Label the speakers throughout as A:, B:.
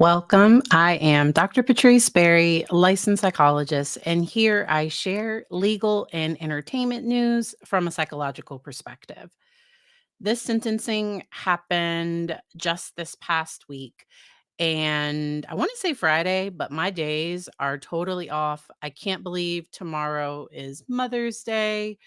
A: Welcome. I am Dr. Patrice Berry, licensed psychologist, and here I share legal and entertainment news from a psychological perspective. This sentencing happened just this past week, and I want to say Friday, but my days are totally off. I can't believe tomorrow is Mother's Day.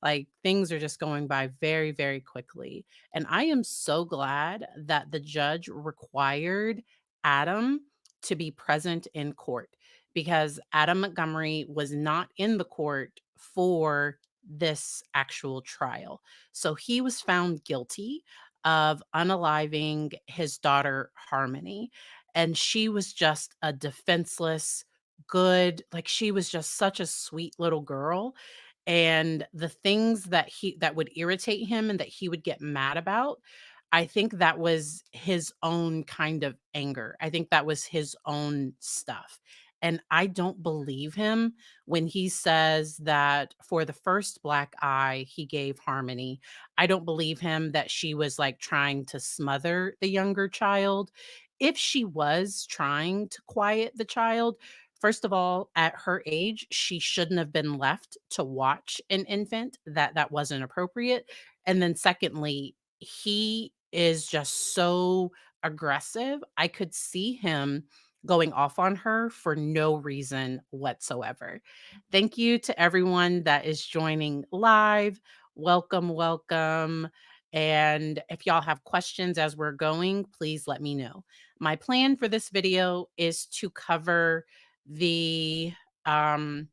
A: Like things are just going by very, very quickly. And I am so glad that the judge required Adam to be present in court because Adam Montgomery was not in the court for this actual trial. So he was found guilty of unaliving his daughter, Harmony. And she was just a defenseless, good, like she was just such a sweet little girl. And the things that would irritate him and that he would get mad about, I think that was his own kind of anger. I think that was his own stuff. And I don't believe him when he says that for the first black eye he gave Harmony. I don't believe him that she was like trying to smother the younger child. If she was trying to quiet the child, first of all, at her age, she shouldn't have been left to watch an infant. That wasn't appropriate. And then secondly, he is just so aggressive. I could see him going off on her for no reason whatsoever. Thank you to everyone that is joining live. Welcome, welcome. And if y'all have questions as we're going, please let me know. My plan for this video is to cover the um,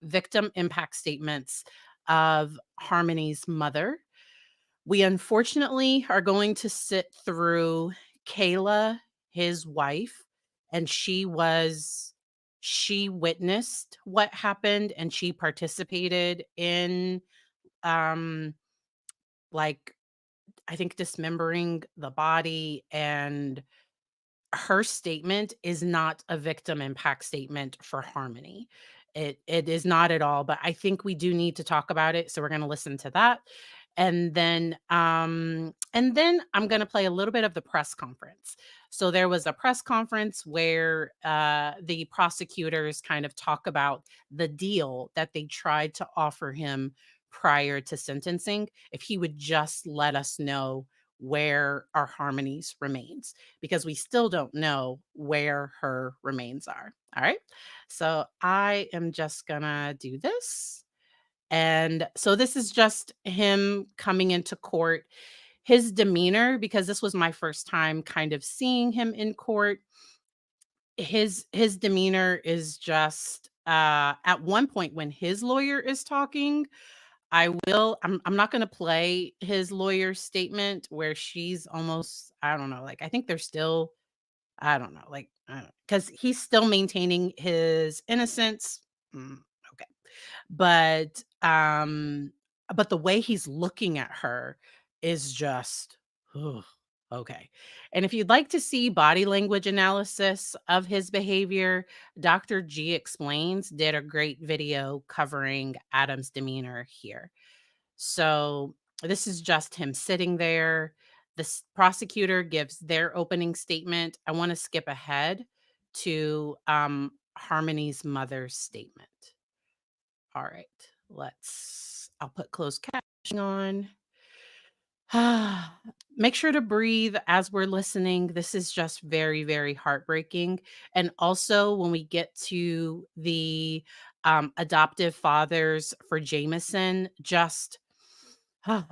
A: victim impact statements of Harmony's mother. We unfortunately are going to sit through Kayla, his wife, and she witnessed what happened and she participated in um like I think dismembering the body, and her statement is not a victim impact statement for Harmony. It is not at all, but I think we do need to talk about it. So we're going to listen to that. And then I'm going to play a little bit of the press conference. So there was a press conference where the prosecutors kind of talk about the deal that they tried to offer him prior to sentencing if he would just let us know where our Harmony's remains, because we still don't know where her remains are. All right. So I am just gonna do this. And so this is just him coming into court. His demeanor, because this was my first time kind of seeing him in court, his demeanor is just at one point when his lawyer is talking, I'm not gonna play his lawyer's statement where she's almost, I don't know, like, I think they're still, I don't know, like, I don't, because he's still maintaining his innocence. Okay. But, but the way he's looking at her is just, ugh, okay. And if you'd like to see body language analysis of his behavior, Dr. G Explains did a great video covering Adam's demeanor here. So this is just him sitting there. The prosecutor gives their opening statement. I want to skip ahead to Harmony's mother's statement. All right, I'll put closed captioning on. Make sure to breathe as we're listening. This is just very, very heartbreaking. And also, when we get to the adoptive fathers for Jameson,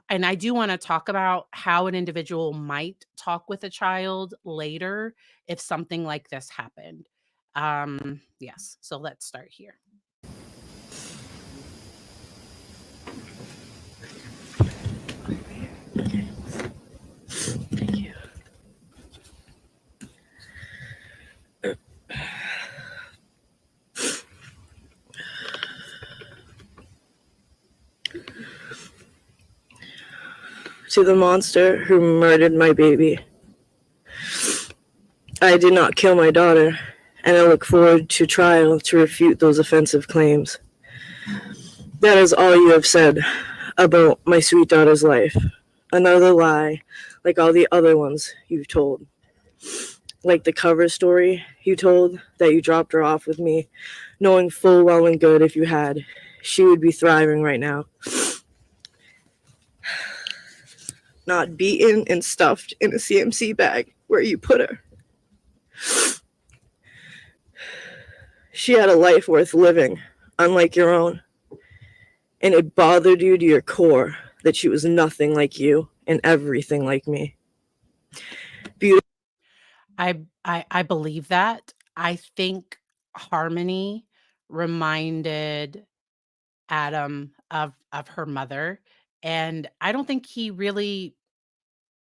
A: and I do want to talk about how an individual might talk with a child later if something like this happened. Yes, so let's start here.
B: Thank you. To the monster who murdered my baby. I did not kill my daughter, and I look forward to trial to refute those offensive claims. That is all you have said about my sweet daughter's life. Another lie, like all the other ones you've told. like the cover story you told that you dropped her off with me, knowing full well and good if you had, she would be thriving right now. Not beaten and stuffed in a CMC bag where you put her. She had a life worth living, unlike your own. And it bothered you to your core that she was nothing like you and everything like me. Beautiful.
A: I believe that. I think Harmony reminded Adam of her mother, and I don't think he really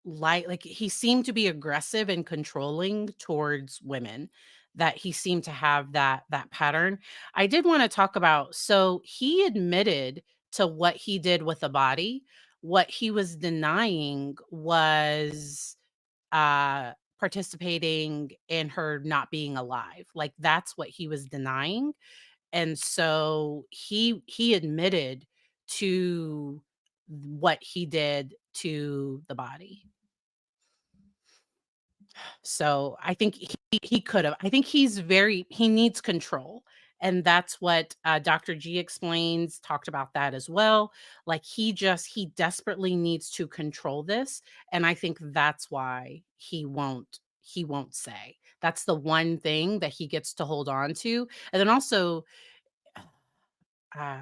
A: like he seemed to be aggressive and controlling towards women, that he seemed to have that pattern. I did want to talk about, so he admitted to what he did with the body. What he was denying was participating in her not being alive. Like, that's what he was denying. And so he admitted to what he did to the body. So I think he could have. I think he needs control. And that's what Dr. G explains, talked about that as well. Like, he desperately needs to control this. And I think that's why he won't say. That's the one thing that he gets to hold on to. And then also, uh,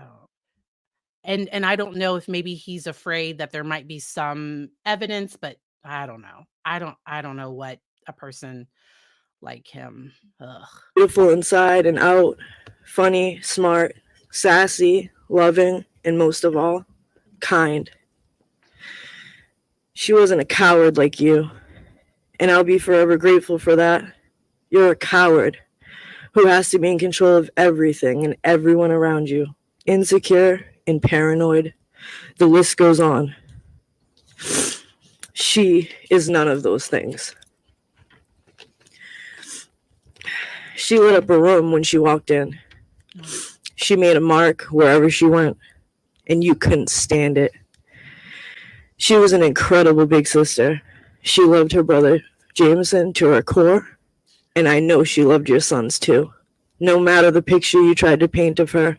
A: and I don't know if maybe he's afraid that there might be some evidence, but I don't know. I don't know what a person like him. Ugh.
B: Beautiful inside and out, funny, smart, sassy, loving, and most of all, kind. She wasn't a coward like you, and I'll be forever grateful for that. You're a coward who has to be in control of everything and everyone around you, insecure and paranoid. The list goes on. She is none of those things. She lit up a room when she walked in. She made a mark wherever she went, and you couldn't stand it. She was an incredible big sister. She loved her brother, Jameson, to her core, and I know she loved your sons too, no matter the picture you tried to paint of her.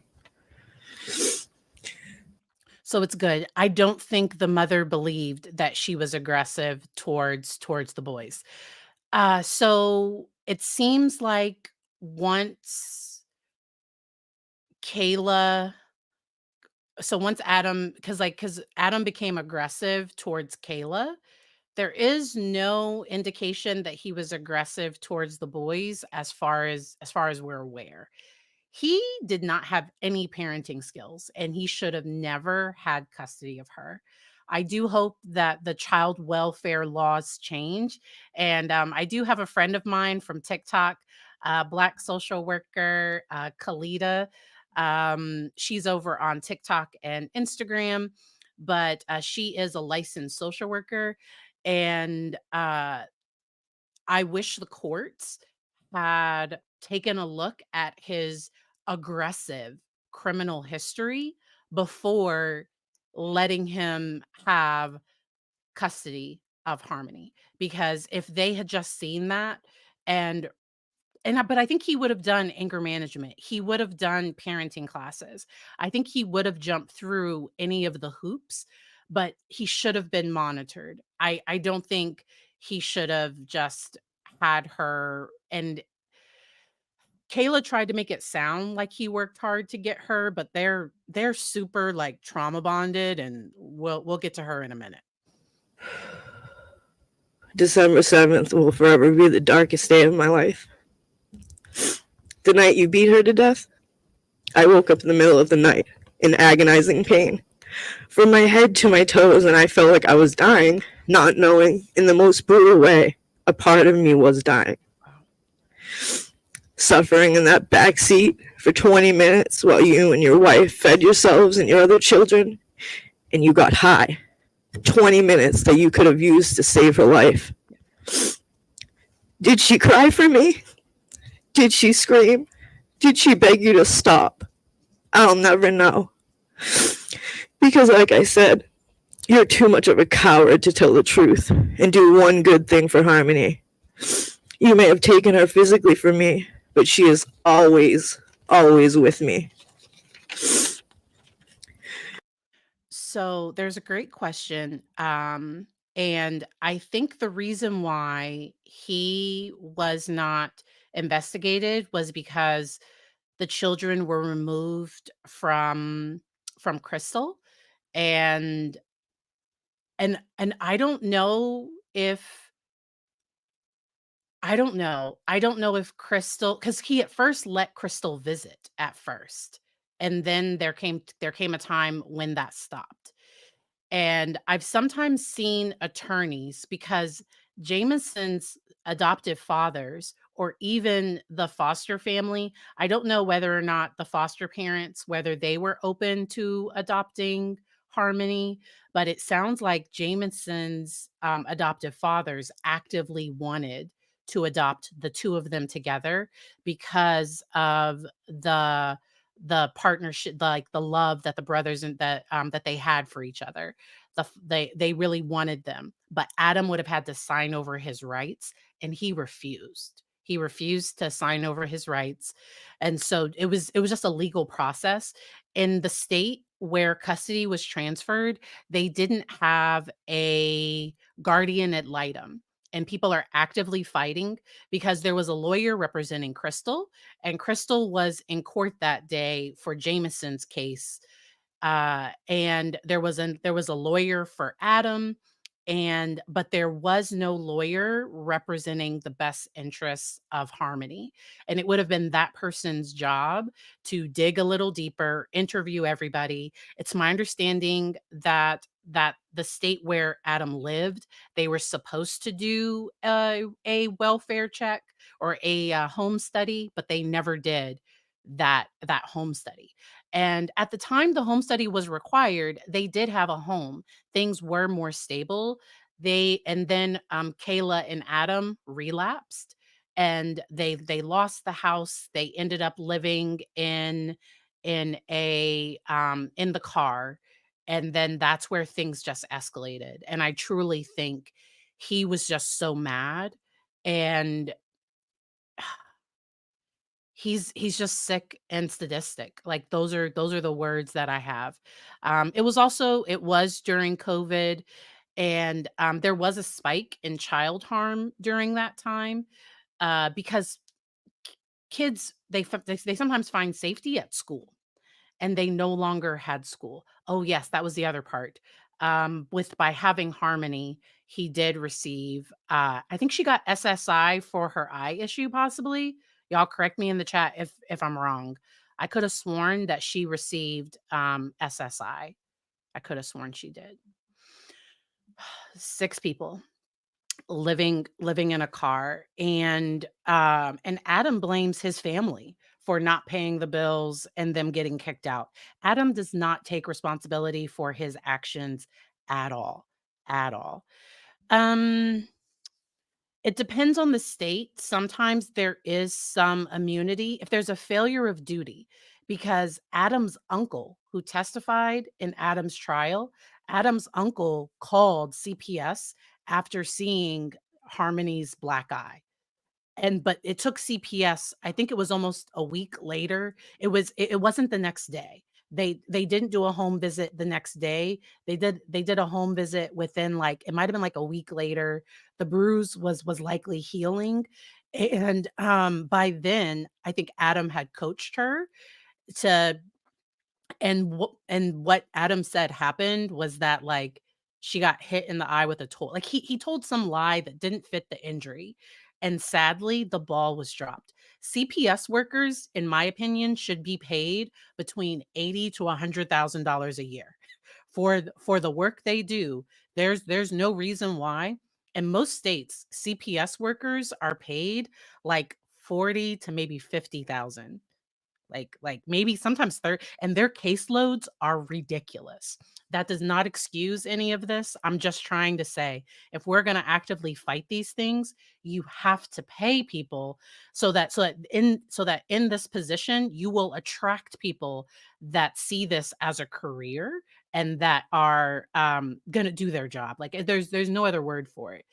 A: So it's good. I don't think the mother believed that she was aggressive towards the boys. So it seems like once Kayla once Adam, because Adam became aggressive towards Kayla, there is no indication that he was aggressive towards the boys as far as we're aware. He did not have any parenting skills, and he should have never had custody of her. I do hope that the child welfare laws change. And I do have a friend of mine from TikTok, Black social worker, Kalita. She's over on TikTok and Instagram, but she is a licensed social worker. And I wish the courts had taken a look at his aggressive criminal history before letting him have custody of Harmony. Because if they had just seen that, and but I think he would have done anger management. He would have done parenting classes. I think he would have jumped through any of the hoops, but he should have been monitored. I don't think he should have just had her. And Kayla tried to make it sound like he worked hard to get her, but they're super like trauma bonded, and we'll get to her in a minute.
B: December 7th will forever be the darkest day of my life. The night you beat her to death, I woke up in the middle of the night in agonizing pain, from my head to my toes, and I felt like I was dying, not knowing, in the most brutal way, a part of me was dying. Suffering in that back seat for 20 minutes while you and your wife fed yourselves and your other children, and you got high. 20 minutes that you could have used to save her life. Did she cry for me? Did she scream? Did she beg you to stop? I'll never know. Because like I said, you're too much of a coward to tell the truth and do one good thing for Harmony. You may have taken her physically from me, but she is always, always with me.
A: So there's a great question. And I think the reason why he was not investigated was because the children were removed from Crystal. And and I don't know if I don't know. I don't know if Crystal, because he at first let Crystal visit at first. And then there came a time when that stopped. And I've sometimes seen attorneys because Jameson's adoptive fathers or even the foster family, I don't know whether or not the foster parents, whether they were open to adopting Harmony, but it sounds like Jameson's adoptive fathers actively wanted to adopt the two of them together because of the partnership, like the love that the brothers and that they had for each other. They really wanted them, but Adam would have had to sign over his rights, and he refused. He refused to sign over his rights, and so it was just a legal process. In the state where custody was transferred, they didn't have a guardian ad litem, and people are actively fighting because there was a lawyer representing Crystal, and Crystal was in court that day for Jameson's case, and there was a lawyer for Adam, and but there was no lawyer representing the best interests of Harmony, and it would have been that person's job to dig a little deeper, interview everybody. It's my understanding that the state where Adam lived, they were supposed to do a welfare check or a home study, but they never did that home study. And at the time the home study was required, they did have a home. Things were more stable. And then Kayla and Adam relapsed, and they lost the house. They ended up living in the car, and then that's where things just escalated. And I truly think he was just so mad, and he's just sick and sadistic. Like those are the words that I have. It was during COVID, and there was a spike in child harm during that time, because kids they sometimes find safety at school, and they no longer had school. Oh, yes, that was the other part. With by having Harmony, he did receive, I think she got SSI for her eye issue, possibly. Y'all correct me in the chat if I'm wrong. I could have sworn that she received SSI. I could have sworn she did. 6 people living in a car, and Adam blames his family for not paying the bills and them getting kicked out. Adam does not take responsibility for his actions at all, at all. um it depends on the state. Sometimes there is some immunity if there's a failure of duty, because Adam's uncle, who testified in Adam's trial, Adam's uncle called CPS after seeing Harmony's black eye. And but it took CPS, I think it was almost a week later. It wasn't the next day. They didn't do a home visit the next day. They did a home visit within, like, it might have been like a week later. The bruise was likely healing. And by then, I think Adam had coached her to and what Adam said happened was that, like, she got hit in the eye with a toy. Like, he told some lie that didn't fit the injury, and sadly, the ball was dropped. CPS workers, in my opinion, should be paid between 80 to $100,000 a year for the work they do. There's no reason why. In most states, CPS workers are paid like 40 to maybe 50,000, like maybe sometimes third, and their caseloads are ridiculous. That does not excuse any of this. I'm just trying to say, if we're going to actively fight these things, you have to pay people, so that in this position you will attract people that see this as a career and that are going to do their job. Like, there's no other word for it.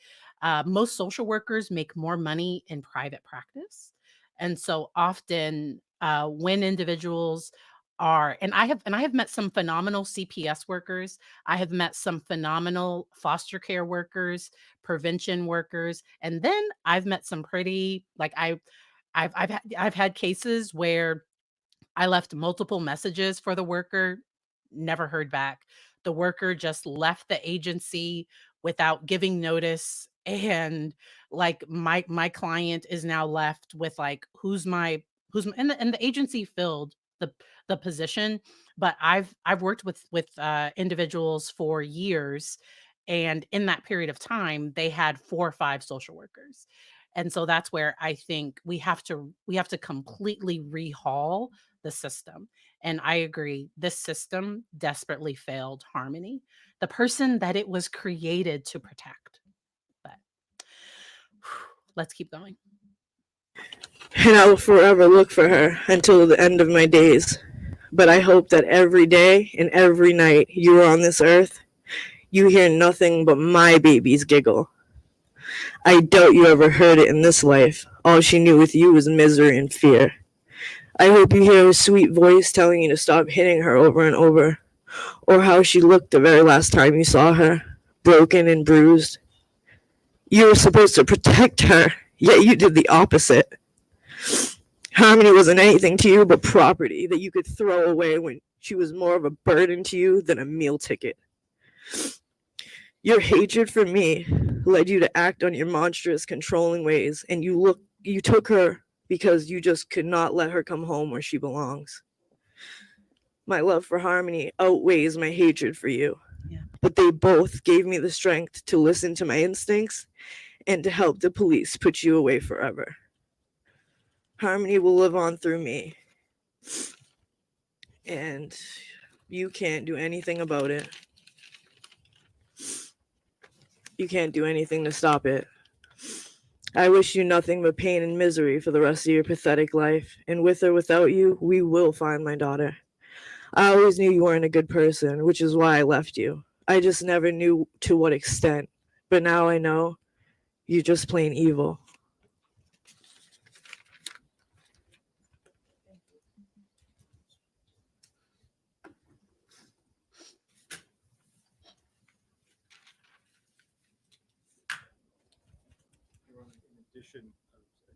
A: Most social workers make more money in private practice. And so often when individuals are, and I have met some phenomenal CPS workers. I have met some phenomenal foster care workers, prevention workers, and then I've met some pretty like I've had cases where I left multiple messages for the worker, never heard back. The worker just left the agency without giving notice, and like my client is now left with like and the agency filled the position, but I've worked with individuals for years, and in that period of time they had 4 or 5 social workers. And so that's where I think we have to completely rehaul the system. And I agree, this system desperately failed Harmony, the person that it was created to protect. But let's keep going.
B: And I will forever look for her until the end of my days. But I hope that every day and every night you are on this earth, you hear nothing but my baby's giggle. I doubt you ever heard it in this life. All she knew with you was misery and fear. I hope you hear her sweet voice telling you to stop hitting her over and over, or how she looked the very last time you saw her, broken and bruised. You were supposed to protect her, yet you did the opposite. Harmony wasn't anything to you but property that you could throw away when she was more of a burden to you than a meal ticket. Your hatred for me led you to act on your monstrous, controlling ways, and you took her because you just could not let her come home where she belongs. My love for Harmony outweighs my hatred for you.
A: Yeah.
B: But they both gave me the strength to listen to my instincts and to help the police put you away forever. Harmony will live on through me. And you can't do anything about it. You can't do anything to stop it. I wish you nothing but pain and misery for the rest of your pathetic life. And with or without you, we will find my daughter. I always knew you weren't a good person, which is why I left you. I just never knew to what extent. But now I know you're just plain evil.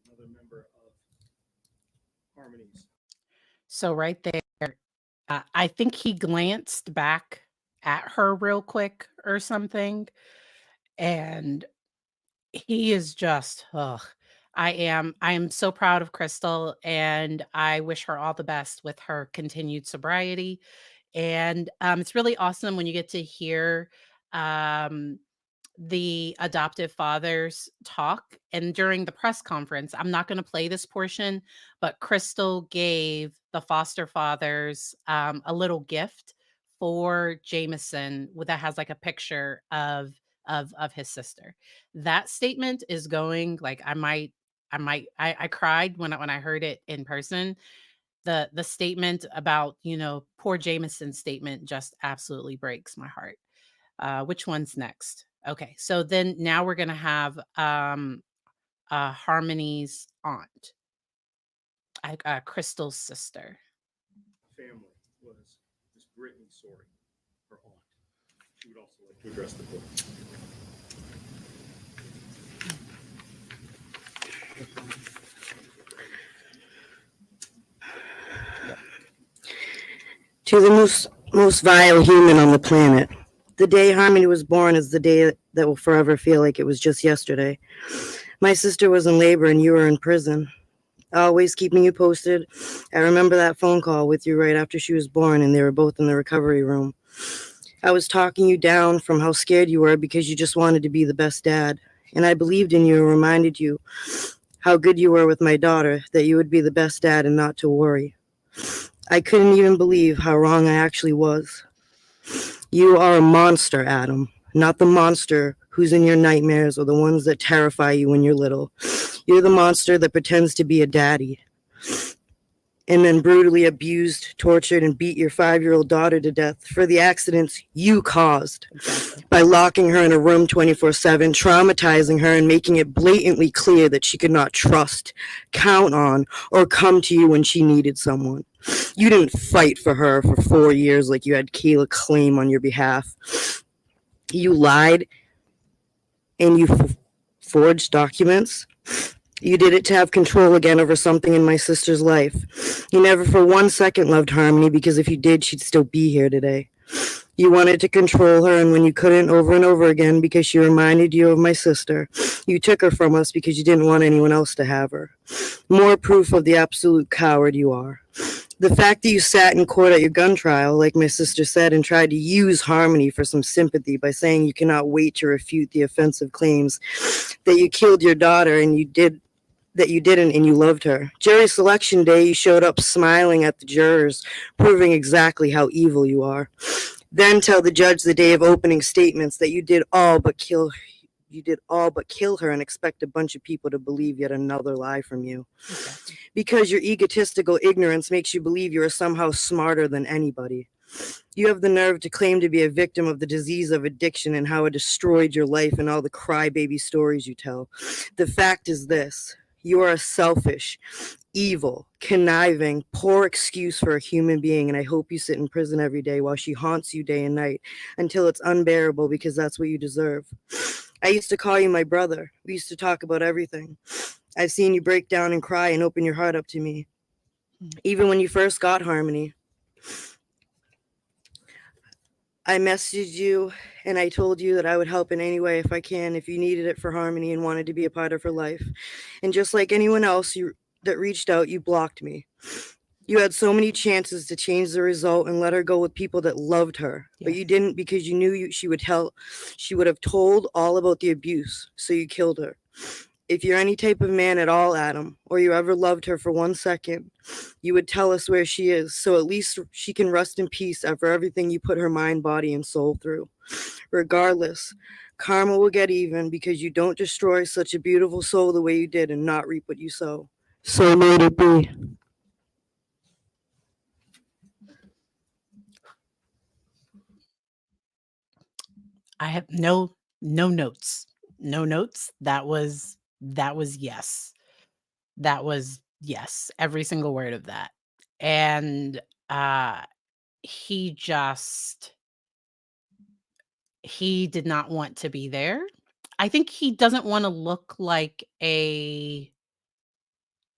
C: Another member of Harmony's.
A: So right there, I think he glanced back at her real quick or something, and he is just, ugh. I am so proud of Crystal, and I wish her all the best with her continued sobriety. And it's really awesome when you get to hear um, the adoptive fathers talk. And during the press conference, I'm not going to play this portion, but Crystal gave the foster fathers a little gift for Jameson that has like a picture of his sister. That statement is going like I cried when I heard it in person. The statement about, poor Jameson's statement just absolutely breaks my heart. Which one's next? Okay, so then now we're gonna have Harmony's aunt, Crystal's sister.
C: Family was Miss Brittany Sorry, her aunt. She would also like to address the court.
D: To the most vile human on the planet. The day Harmony was born is the day that will forever feel like it was just yesterday. My sister was in labor and you were in prison. Always keeping you posted. I remember that phone call with you right after she was born and they were both in the recovery room. I was talking you down from how scared you were because you just wanted to be the best dad. And I believed in you and reminded you how good you were with my daughter, that you would be the best dad and not to worry. I couldn't even believe how wrong I actually was. You are a monster, Adam, not the monster who's in your nightmares or the ones that terrify you when you're little. You're the monster that pretends to be a daddy. and then brutally abused, tortured, and beat your 5-year-old daughter to death for the accidents you caused by locking her in a room 24/7, traumatizing her, and making it blatantly clear that she could not trust, count on, or come to you when she needed someone. You didn't fight for her for 4 years like you had Kayla claim on your behalf. You lied and you forged documents. You did it to have control again over something in my sister's life. You never for 1 second loved Harmony, because if you did, she'd still be here today. You wanted to control her, and when you couldn't, over and over again, because she reminded you of my sister, you took her from us because you didn't want anyone else to have her. More proof of the absolute coward you are. The fact that you sat in court at your gun trial, like my sister said, and tried to use Harmony for some sympathy by saying you cannot wait to refute the offensive claims that you killed your daughter and you didn't and you loved her. Jury selection day, you showed up smiling at the jurors, proving exactly how evil you are. Then tell the judge the day of opening statements that you did all but kill her and expect a bunch of people to believe yet another lie from you.
A: Exactly.
D: Because your egotistical ignorance makes you believe you are somehow smarter than anybody. You have the nerve to claim to be a victim of the disease of addiction and how it destroyed your life and all the crybaby stories you tell. The fact is this: you are a selfish, evil, conniving, poor excuse for a human being, and I hope you sit in prison every day while she haunts you day and night until it's unbearable, because that's what you deserve. I used to call you my brother. We used to talk about everything. I've seen you break down and cry and open your heart up to me. Even when you first got Harmony, I messaged you and I told you that I would help in any way if I can, if you needed it for Harmony and wanted to be a part of her life. And just like anyone else that reached out, you blocked me. You had so many chances to change the result and let her go with people that loved her, but you didn't, because you knew she would have told all about the abuse, so you killed her. If you're any type of man at all, Adam, or you ever loved her for 1 second, you would tell us where she is, so at least she can rest in peace after everything you put her mind, body, and soul through. Regardless, karma will get even, because you don't destroy such a beautiful soul the way you did and not reap what you sow. So may it be.
A: I have no notes. No notes. That was yes. That was yes. Every single word of that. And he did not want to be there. I think he doesn't want to look like a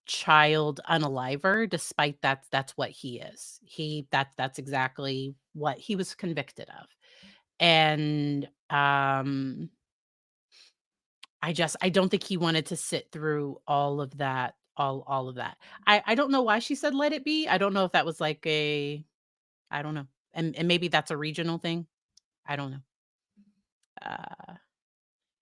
A: child unaliver, despite that's what he is. That's exactly what he was convicted of. And I don't think he wanted to sit through all of that, all of that. I don't know why she said let it be. I don't know if that was like I don't know. And maybe that's a regional thing. I don't know. Uh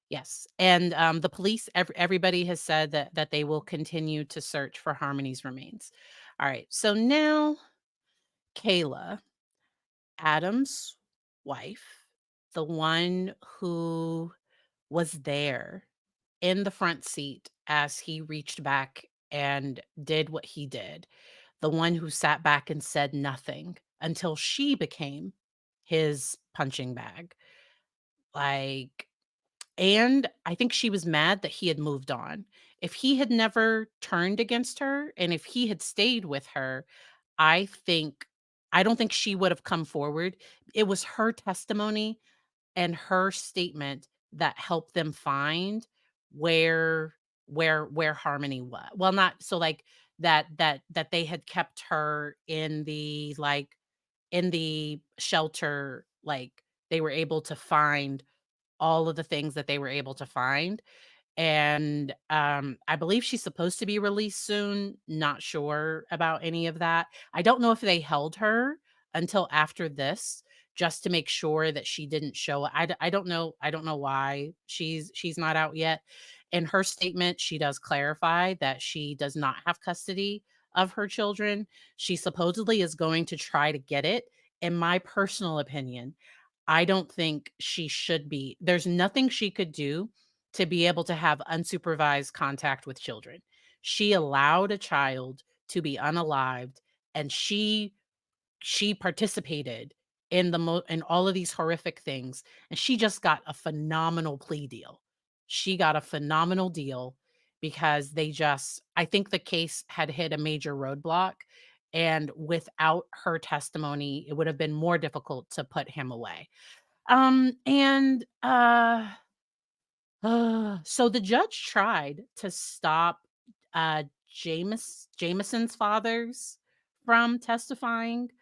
A: yes. And the police, everybody has said that they will continue to search for Harmony's remains. All right. So now Kayla, Adam's wife, the one who was there in the front seat as he reached back and did what he did, the one who sat back and said nothing until she became his punching bag. Like, and I think she was mad that he had moved on. If he had never turned against her and if he had stayed with her, I think I don't think she would have come forward. It was her testimony and her statement that helped them find where where Harmony was. Well, not so like that they had kept her in the in the shelter, like they were able to find all of the things that they were able to find. And I believe she's supposed to be released soon. Not sure about any of that. I don't know if they held her until after this just to make sure that she didn't show. I don't know. I don't know why she's not out yet. In her statement, she does clarify that she does not have custody of her children. She supposedly is going to try to get it. In my personal opinion, I don't think she should be. There's nothing she could do to be able to have unsupervised contact with children. She allowed a child to be unalived, and she participated in in all of these horrific things, and she just got a phenomenal plea deal. She got a phenomenal deal because I think the case had hit a major roadblock, and without her testimony, it would have been more difficult to put him away. And so the judge tried to stop Jameson's fathers from testifying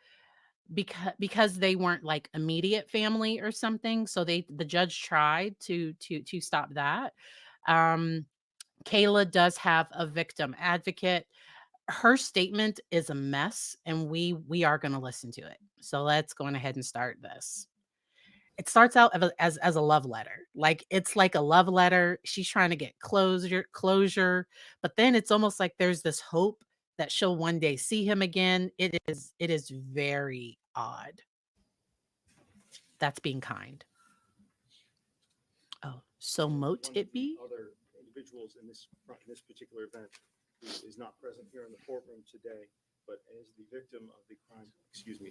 A: because they weren't like immediate family or something. So the judge tried to stop that. Kayla does have a victim advocate. Her statement is a mess, and we are going to listen to it. So let's go on ahead and start this. It starts out as a love letter. Like, it's like a love letter. She's trying to get closure, but then it's almost like there's this hope that she'll one day see him again. It is very odd. That's being kind. Oh, so mote
C: One
A: it
C: of the
A: be?
C: other individuals in this particular event who is not present here in the courtroom today, but is the victim of the crime,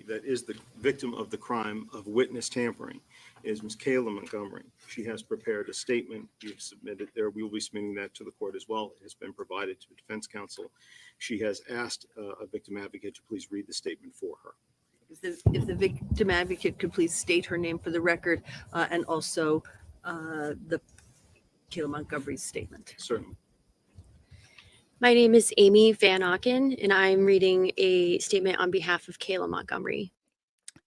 C: that is the victim of the crime of witness tampering, is Ms. Kayla Montgomery. She has prepared a statement. We've submitted there. We will be submitting that to the court as well. It has been provided to the defense counsel. She has asked a victim advocate to please read the statement for her.
E: If the victim advocate could please state her name for the record, and also the Kayla Montgomery's statement.
C: Certainly.
F: My name is Amy Van Auken, and I'm reading a statement on behalf of Kayla Montgomery.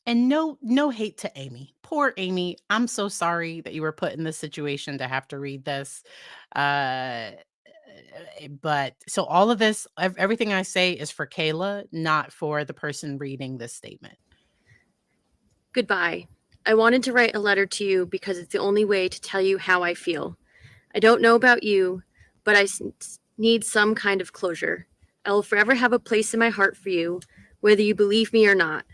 A: And no hate to Amy. Poor Amy. I'm so sorry that you were put in this situation to have to read this. But so all of this, everything I say is for Kayla, not for the person reading this statement.
F: Goodbye. I wanted to write a letter to you because it's the only way to tell you how I feel. I don't know about you, but I need some kind of closure. I will forever have a place in my heart for you, whether you believe me or not.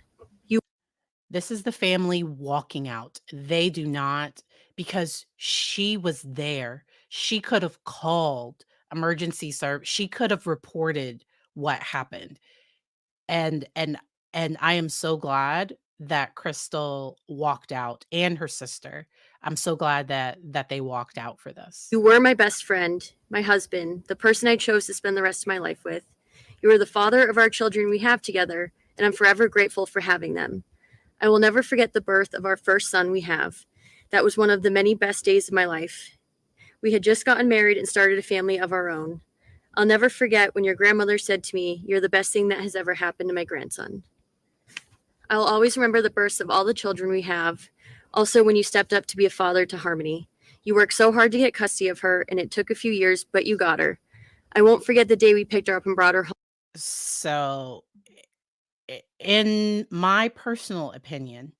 A: This is the family walking out. They do not, because she was there. She could have called emergency service. She could have reported what happened. And I am so glad that Crystal walked out, and her sister. I'm so glad that they walked out for this.
F: You were my best friend, my husband, the person I chose to spend the rest of my life with. You are the father of our children we have together, and I'm forever grateful for having them. I will never forget the birth of our first son we have. That was one of the many best days of my life. We had just gotten married and started a family of our own. I'll never forget when your grandmother said to me, "You're the best thing that has ever happened to my grandson." I will always remember the births of all the children we have. Also, when you stepped up to be a father to Harmony. You worked so hard to get custody of her, and it took a few years, but you got her. I won't forget the day we picked her up and brought her home.
A: So, in my personal opinion,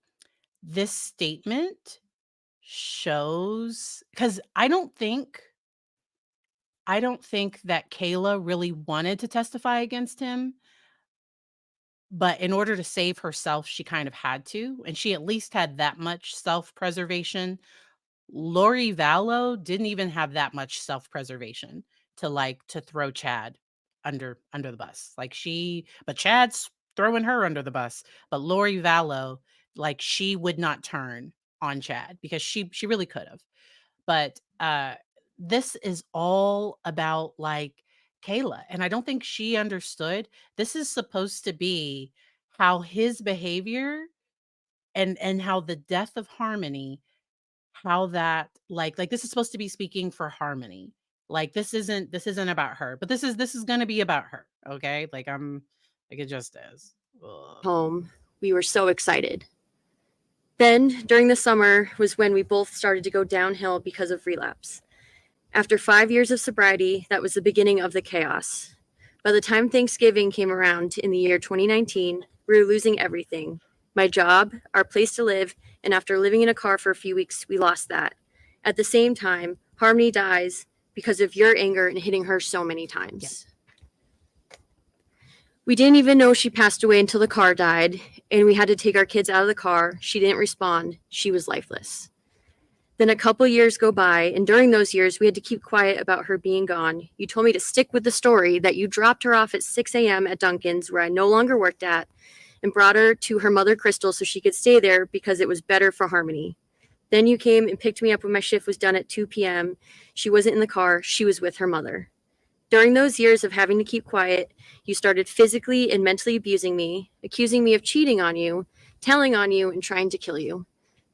A: this statement shows, because I don't think that Kayla really wanted to testify against him, but in order to save herself, she kind of had to, and she at least had that much self-preservation. Lori Vallow didn't even have that much self-preservation to throw Chad under the bus. But Chad's throwing her under the bus. But Lori Vallow, she would not turn on Chad because she really could have. But this is all about Kayla, and I don't think she understood. This is supposed to be how his behavior and how the death of Harmony, how that this is supposed to be speaking for Harmony. This isn't about her, but this is going to be about her. Okay, it just is. Ugh.
F: Home. We were so excited. Then, during the summer, was when we both started to go downhill because of relapse. After 5 years of sobriety, that was the beginning of the chaos. By the time Thanksgiving came around in the year 2019, we were losing everything. My job, our place to live, and after living in a car for a few weeks, we lost that. At the same time, Harmony dies because of your anger and hitting her so many times. Yeah. We didn't even know she passed away until the car died, and we had to take our kids out of the car. She didn't respond. She was lifeless. Then a couple years go by, and during those years, we had to keep quiet about her being gone. You told me to stick with the story that you dropped her off at 6 a.m. at Dunkin's, where I no longer worked at, and brought her to her mother, Crystal, so she could stay there because it was better for Harmony. Then you came and picked me up when my shift was done at 2 p.m. She wasn't in the car, she was with her mother. During those years of having to keep quiet, you started physically and mentally abusing me, accusing me of cheating on you, telling on you, and trying to kill you.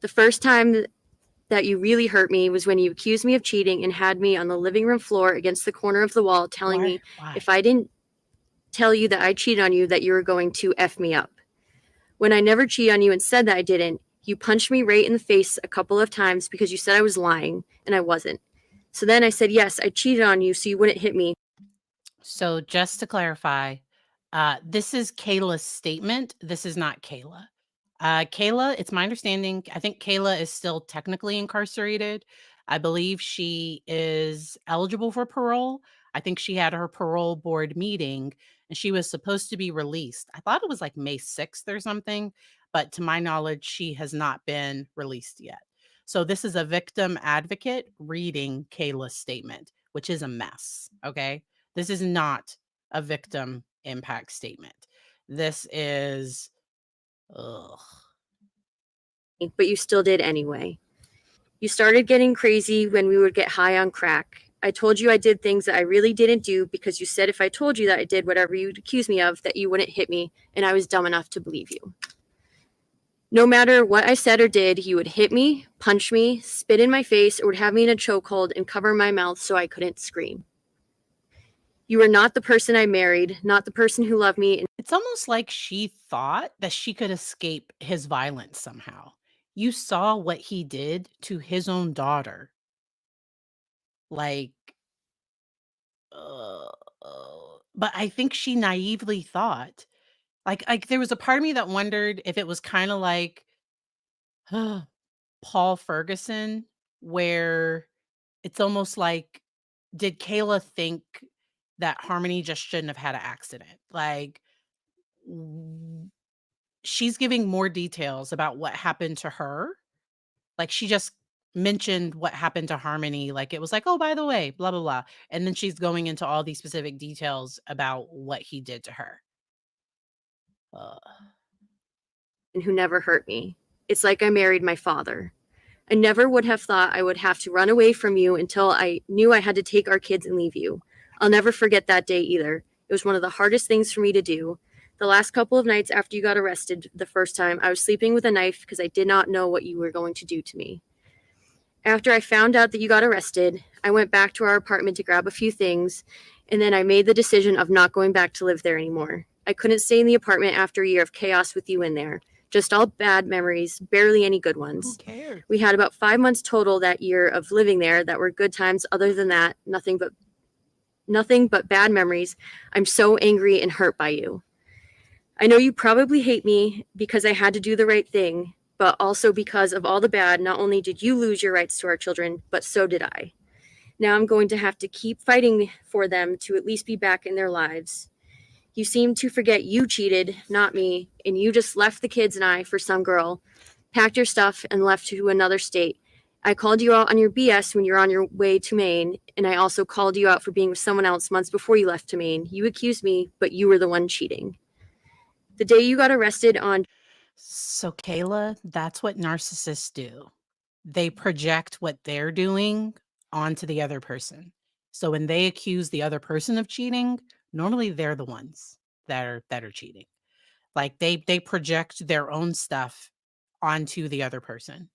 F: The first time that you really hurt me was when you accused me of cheating and had me on the living room floor against the corner of the wall telling me if I didn't tell you that I cheated on you, that you were going to F me up. When I never cheated on you and said that I didn't, you punched me right in the face a couple of times because you said I was lying, and I wasn't. So then I said, yes, I cheated on you so you wouldn't hit me.
A: So just to clarify, this is Kayla's statement. This is not Kayla. Kayla, it's my understanding, I think Kayla is still technically incarcerated. I believe she is eligible for parole. I think she had her parole board meeting and she was supposed to be released. I thought it was like May 6th or something, but to my knowledge, she has not been released yet. So this is a victim advocate reading Kayla's statement, which is a mess. Okay. This is not a victim impact statement. This is, ugh.
F: But you still did anyway. You started getting crazy when we would get high on crack. I told you I did things that I really didn't do because you said if I told you that I did whatever you'd accuse me of, that you wouldn't hit me, and I was dumb enough to believe you. No matter what I said or did, you would hit me, punch me, spit in my face, or would have me in a chokehold and cover my mouth so I couldn't scream. You were not the person I married, not the person who loved me.
A: It's almost like she thought that she could escape his violence somehow. You saw what he did to his own daughter. Like, uh, but I think she naively thought, like there was a part of me that wondered if it was kind of like Paul Ferguson, where it's almost like, did Kayla think that Harmony just shouldn't have had an accident? Like, she's giving more details about what happened to her. Like, she just mentioned what happened to Harmony. Like, it was like, oh, by the way, blah, blah, blah. And then she's going into all these specific details about what he did to her.
F: And who never hurt me. It's like I married my father. I never would have thought I would have to run away from you until I knew I had to take our kids and leave you. I'll never forget that day either. It was one of the hardest things for me to do. The last couple of nights after you got arrested the first time, I was sleeping with a knife because I did not know what you were going to do to me. After I found out that you got arrested, I went back to our apartment to grab a few things, and then I made the decision of not going back to live there anymore. I couldn't stay in the apartment after a year of chaos with you in there. Just all bad memories, barely any good ones.
A: Who cares?
F: We had about 5 months total that year of living there that were good times. Other than that, nothing but bad memories. I'm so angry and hurt by you. I know you probably hate me because I had to do the right thing, but also because of all the bad. Not only did you lose your rights to our children, but so did I. Now I'm going to have to keep fighting for them to at least be back in their lives. You seem to forget you cheated, not me, and you just left the kids and I for some girl, packed your stuff, and left to another state. I called you out on your BS when you were on your way to Maine, and I also called you out for being with someone else months before you left to Maine. You accused me, but you were the one cheating. The day you got arrested on...
A: So, Kayla, that's what narcissists do. They project what they're doing onto the other person. So when they accuse the other person of cheating, normally they're the ones that are cheating. Like they project their own stuff onto the other person.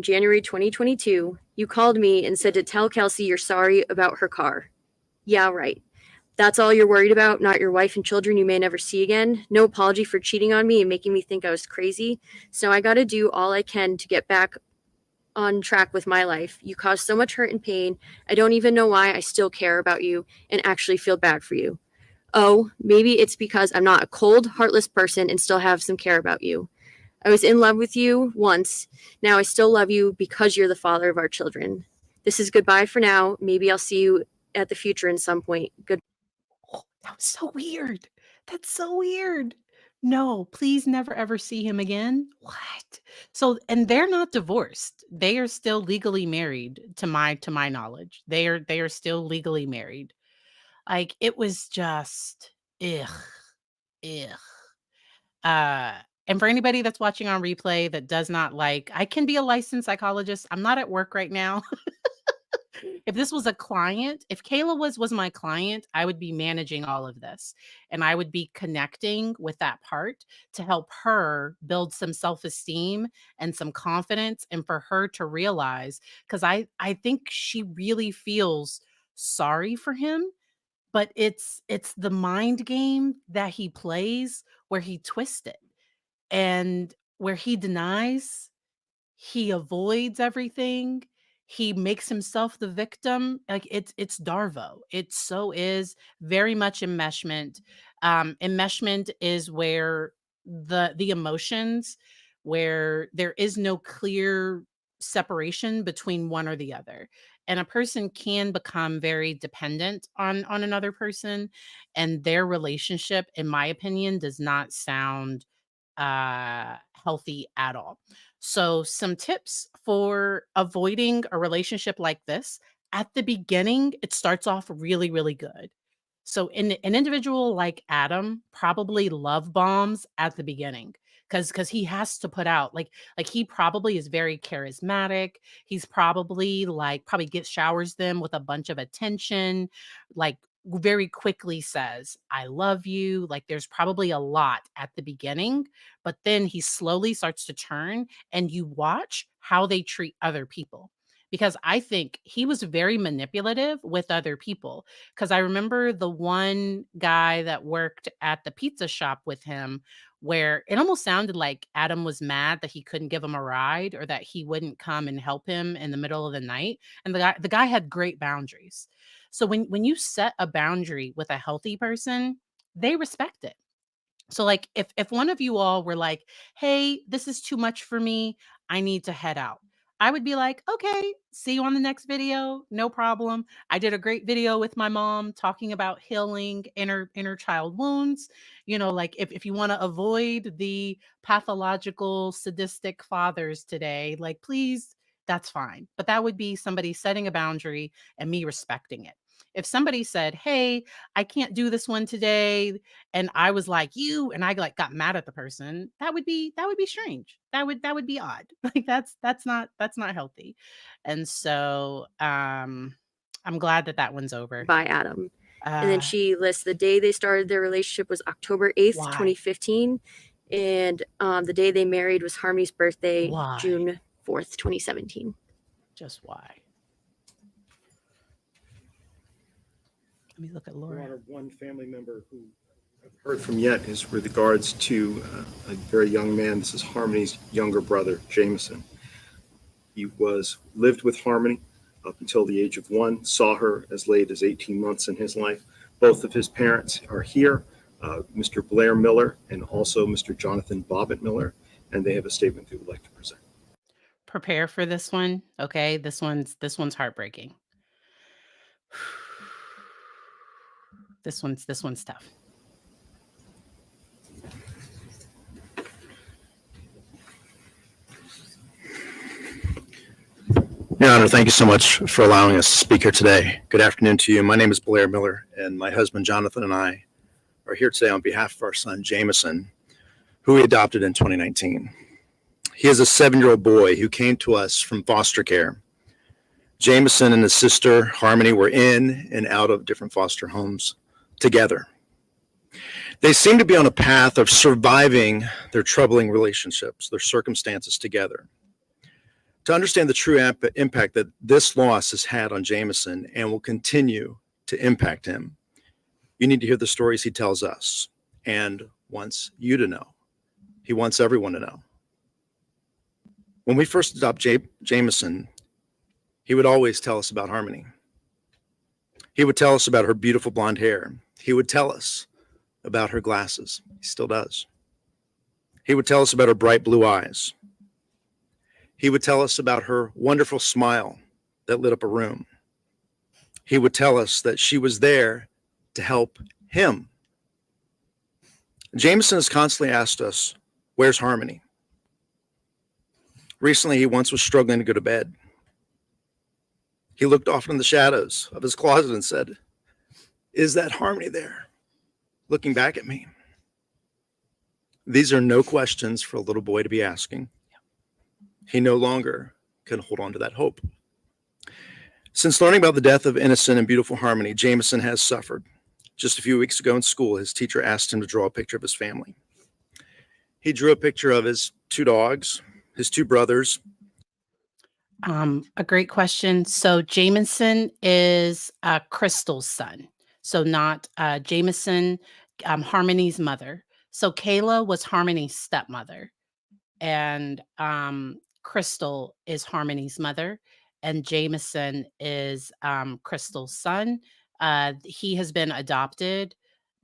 F: January 2022, you called me and said to tell Kelsey you're sorry about her car. Yeah, right. That's all you're worried about, not your wife and children you may never see again. No apology for cheating on me and making me think I was crazy. So I got to do all I can to get back on track with my life. You caused so much hurt and pain. I don't even know why I still care about you and actually feel bad for you. Oh, maybe it's because I'm not a cold, heartless person and still have some care about you. I was in love with you once. Now I still love you because you're the father of our children. This is goodbye for now. Maybe I'll see you at the future in some point. Good.
A: Oh, that was so weird. That's so weird. No, please never ever see him again. What? So, and they're not divorced. They are still legally married to my knowledge. They are still legally married. Like it was just ugh, ugh. Uh and for anybody that's watching on replay that does not like, I can be a licensed psychologist. I'm not at work right now. If this was a client, if Kayla was my client, I would be managing all of this, and I would be connecting with that part to help her build some self-esteem and some confidence, and for her to realize, cuz I think she really feels sorry for him, but it's the mind game that he plays where he twists it and where he denies, he avoids everything. He makes himself the victim. Like it's Darvo. It so is very much enmeshment. Enmeshment is where the emotions, where there is no clear separation between one or the other. And a person can become very dependent on another person, and their relationship, in my opinion, does not sound healthy at all. So, some tips for avoiding a relationship like this. At the beginning, it starts off really, really good. So, an individual like Adam probably love bombs at the beginning because he has to put out like he probably is very charismatic. He's probably like probably gets showers them with a bunch of attention, like very quickly says, I love you. Like there's probably a lot at the beginning, but then he slowly starts to turn and you watch how they treat other people. Because I think he was very manipulative with other people. Because I remember the one guy that worked at the pizza shop with him, where it almost sounded like Adam was mad that he couldn't give him a ride or that he wouldn't come and help him in the middle of the night. And the guy had great boundaries. So when you set a boundary with a healthy person, they respect it. So like if one of you all were like, "Hey, this is too much for me. I need to head out." I would be like, "Okay, see you on the next video. No problem. I did a great video with my mom talking about healing inner child wounds. Like if you want to avoid the pathological sadistic fathers today, like please, that's fine." But that would be somebody setting a boundary and me respecting it. If somebody said, "Hey, I can't do this one today," and I was like, "You," and I like got mad at the person, that would be strange. That would be odd. Like that's not healthy. And so I'm glad that that one's over.
F: by Adam. And then
A: Uh
F: she lists the day they started their relationship was October 8th,
A: why?
F: 2015. And the day they married was Harmony's birthday,
A: Why?
F: June 4th, 2017.
A: Just why? Let me look at
C: Your
A: Laura.
C: Honor, one family member who I've heard from yet is with regards to a very young man. This is Harmony's younger brother, Jameson. He lived with Harmony up until the age of 1, saw her as late as 18 months in his life. Both of his parents are here, Mr. Blair Miller and also Mr. Jonathan Bobbitt Miller, and they have a statement they would like to present.
A: Prepare for this one. Okay. This one's heartbreaking. This one's tough.
G: Your Honor, thank you so much for allowing us to speak here today. Good afternoon to you. My name is Blair Miller, and my husband Jonathan and I are here today on behalf of our son Jameson, who we adopted in 2019. He is a 7-year-old boy who came to us from foster care. Jameson and his sister Harmony were in and out of different foster homes together. They seem to be on a path of surviving their troubling relationships, their circumstances together. To understand the true impact that this loss has had on Jameson and will continue to impact him, you need to hear the stories he tells us and wants you to know. He wants everyone to know. When we first adopted Jameson, he would always tell us about Harmony. He would tell us about her beautiful blonde hair. He would tell us about her glasses. He still does. He would tell us about her bright blue eyes. He would tell us about her wonderful smile that lit up a room. He would tell us that she was there to help him. Jameson has constantly asked us, where's Harmony? Recently, he once was struggling to go to bed. He looked off in the shadows of his closet and said, is that Harmony there, looking back at me? These are no questions for a little boy to be asking. He no longer can hold on to that hope. Since learning about the death of innocent and beautiful Harmony, Jameson has suffered. Just a few weeks ago in school, his teacher asked him to draw a picture of his family. He drew a picture of his 2 dogs, his 2 brothers.
A: A great question. So Jameson is Crystal's son. So not Jameson, Harmony's mother. So Kayla was Harmony's stepmother, and Crystal is Harmony's mother, and Jameson is Crystal's son. He has been adopted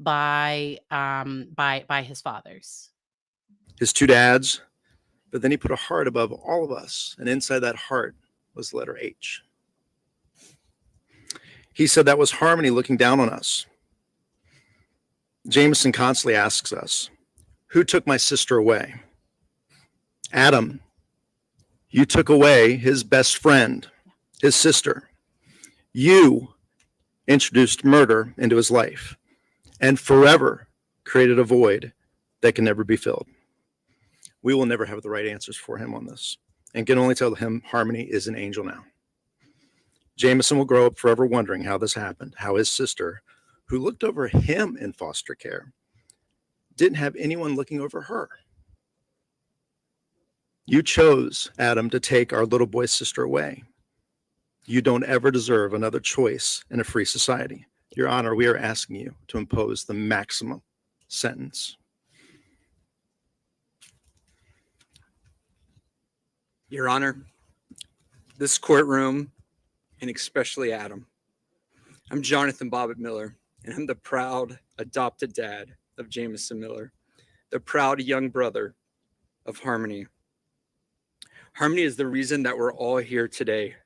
A: by his fathers.
G: His 2 dads, but then he put a heart above all of us, and inside that heart was the letter H. He said that was Harmony looking down on us. Jameson constantly asks us, who took my sister away? Adam, you took away his best friend, his sister. You introduced murder into his life and forever created a void that can never be filled. We will never have the right answers for him on this and can only tell him Harmony is an angel now. Jameson will grow up forever wondering how this happened, how his sister, who looked over him in foster care, didn't have anyone looking over her. You chose, Adam, to take our little boy's sister away. You don't ever deserve another choice in a free society. Your Honor, we are asking you to impose the maximum sentence.
H: Your Honor, this courtroom, and especially Adam, I'm Jonathan Bobbitt Miller, and I'm the proud adopted dad of Jameson Miller, the proud young brother of Harmony. Harmony is the reason that we're all here today.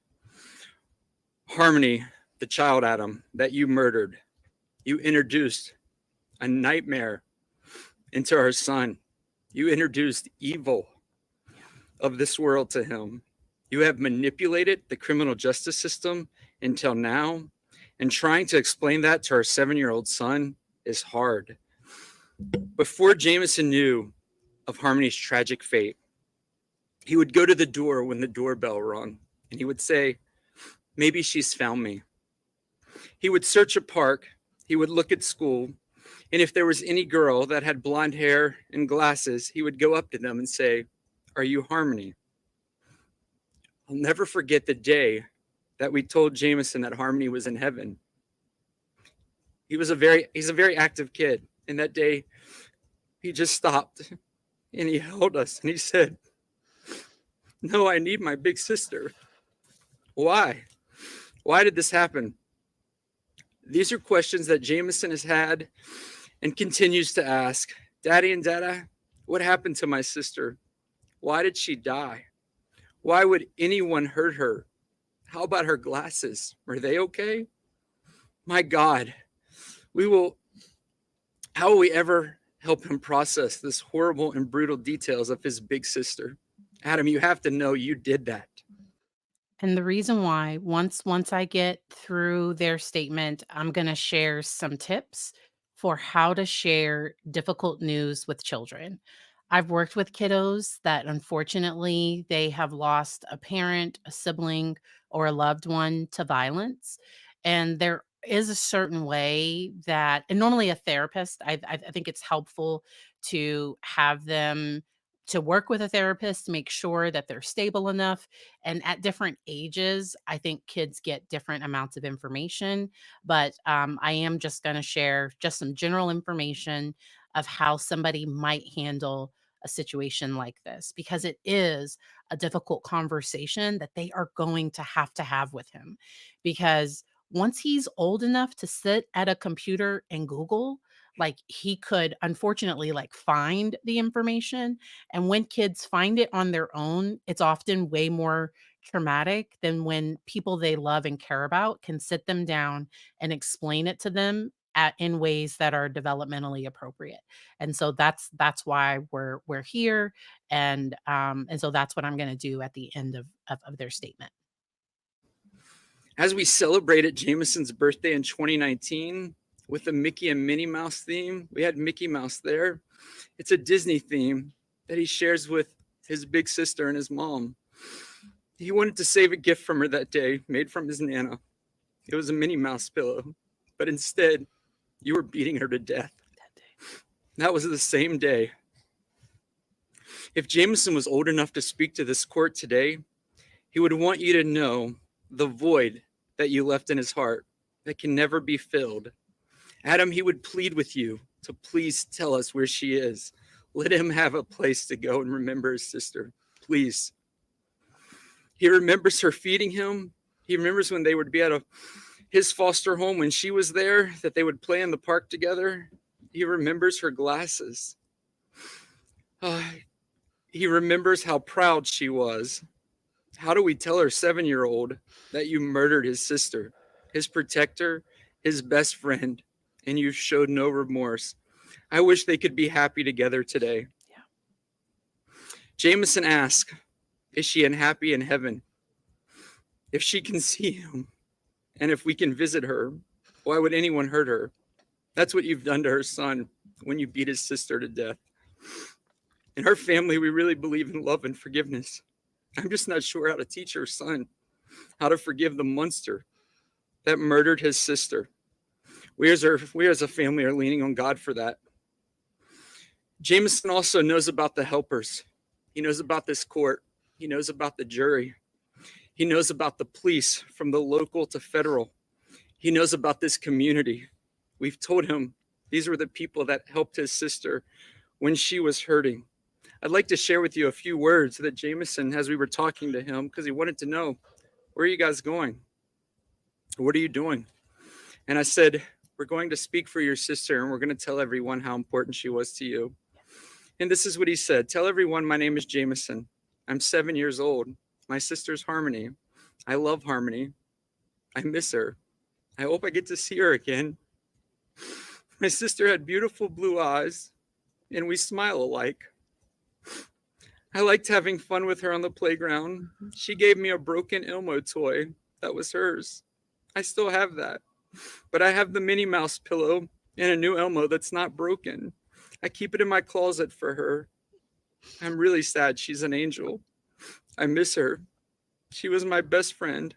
H: Harmony, the child Adam that you murdered, you introduced a nightmare into our son. You introduced evil of this world to him. You have manipulated the criminal justice system until now, and trying to explain that to our 7-year-old son is hard. Before Jameson knew of Harmony's tragic fate, he would go to the door when the doorbell rung, and he would say, maybe she's found me. He would search a park, he would look at school, and if there was any girl that had blonde hair and glasses, he would go up to them and say, are you Harmony? I'll never forget the day that we told Jameson that Harmony was in heaven. He's a very active kid. And that day he just stopped and he held us and he said, no, I need my big sister. Why? Why did this happen? These are questions that Jameson has had and continues to ask. Daddy and Dada, what happened to my sister? Why did she die? Why would anyone hurt her? How about her glasses? Were they okay? My God, how will we ever help him process this horrible and brutal details of his big sister? Adam, you have to know you did that.
A: And the reason why, once I get through their statement, I'm going to share some tips for how to share difficult news with children. I've worked with kiddos that unfortunately they have lost a parent, a sibling, or a loved one to violence. And there is a certain way that, and normally a therapist, I think it's helpful to have them to work with a therapist to make sure that they're stable enough. And at different ages, I think kids get different amounts of information. But I am just going to share just some general information of how somebody might handle a situation like this, because it is a difficult conversation that they are going to have with him. Because once he's old enough to sit at a computer and Google, like he could unfortunately like find the information. And when kids find it on their own, it's often way more traumatic than when people they love and care about can sit them down and explain it to them in ways that are developmentally appropriate. And so that's why we're here, and so that's what I'm going to do at the end of their statement.
H: As we celebrated Jameson's birthday in 2019 with the Mickey and Minnie Mouse theme, we had Mickey Mouse there. It's a Disney theme that he shares with his big sister and his mom. He wanted to save a gift from her that day, made from his Nana. It was a Minnie Mouse pillow, but instead, you were beating her to death. That was the same day. If Jameson was old enough to speak to this court today, he would want you to know the void that you left in his heart that can never be filled. Adam, he would plead with you to please tell us where she is. Let him have a place to go and remember his sister, please. He remembers her feeding him. He remembers when they would be at his foster home when she was there, that they would play in the park together. He remembers her glasses. He remembers how proud she was. How do we tell our 7-year-old that you murdered his sister, his protector, his best friend, and you showed no remorse? I wish they could be happy together today.
A: Yeah.
H: Jameson asked, is she unhappy in heaven? If she can see him, and if we can visit her, why would anyone hurt her? That's what you've done to her son when you beat his sister to death. In her family, we really believe in love and forgiveness. I'm just not sure how to teach her son how to forgive the monster that murdered his sister. We as a family are leaning on God for that. Jameson also knows about the helpers. He knows about this court. He knows about the jury. He knows about the police from the local to federal. He knows about this community. We've told him these were the people that helped his sister when she was hurting. I'd like to share with you a few words that Jameson, as we were talking to him, because he wanted to know, where are you guys going? What are you doing? And I said, we're going to speak for your sister, and we're going to tell everyone how important she was to you. And this is what he said. Tell everyone my name is Jameson. I'm 7 years old. My sister's Harmony. I love Harmony. I miss her. I hope I get to see her again. My sister had beautiful blue eyes, and we smile alike. I liked having fun with her on the playground. She gave me a broken Elmo toy that was hers. I still have that, but I have the Minnie Mouse pillow and a new Elmo that's not broken. I keep it in my closet for her. I'm really sad she's an angel. I miss her. She was my best friend.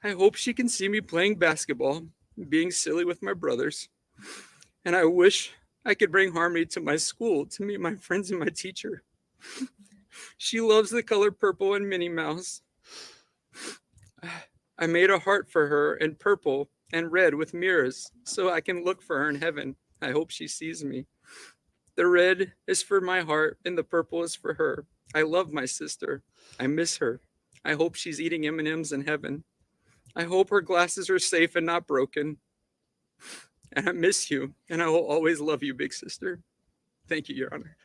H: I hope she can see me playing basketball, being silly with my brothers. And I wish I could bring Harmony to my school to meet my friends and my teacher. She loves the color purple and Minnie Mouse. I made a heart for her in purple and red with mirrors so I can look for her in heaven. I hope she sees me. The red is for my heart and the purple is for her. I love my sister. I miss her. I hope she's eating M&Ms in heaven. I hope her glasses are safe and not broken. And I miss you, and I will always love you, big sister. Thank you, Your Honor.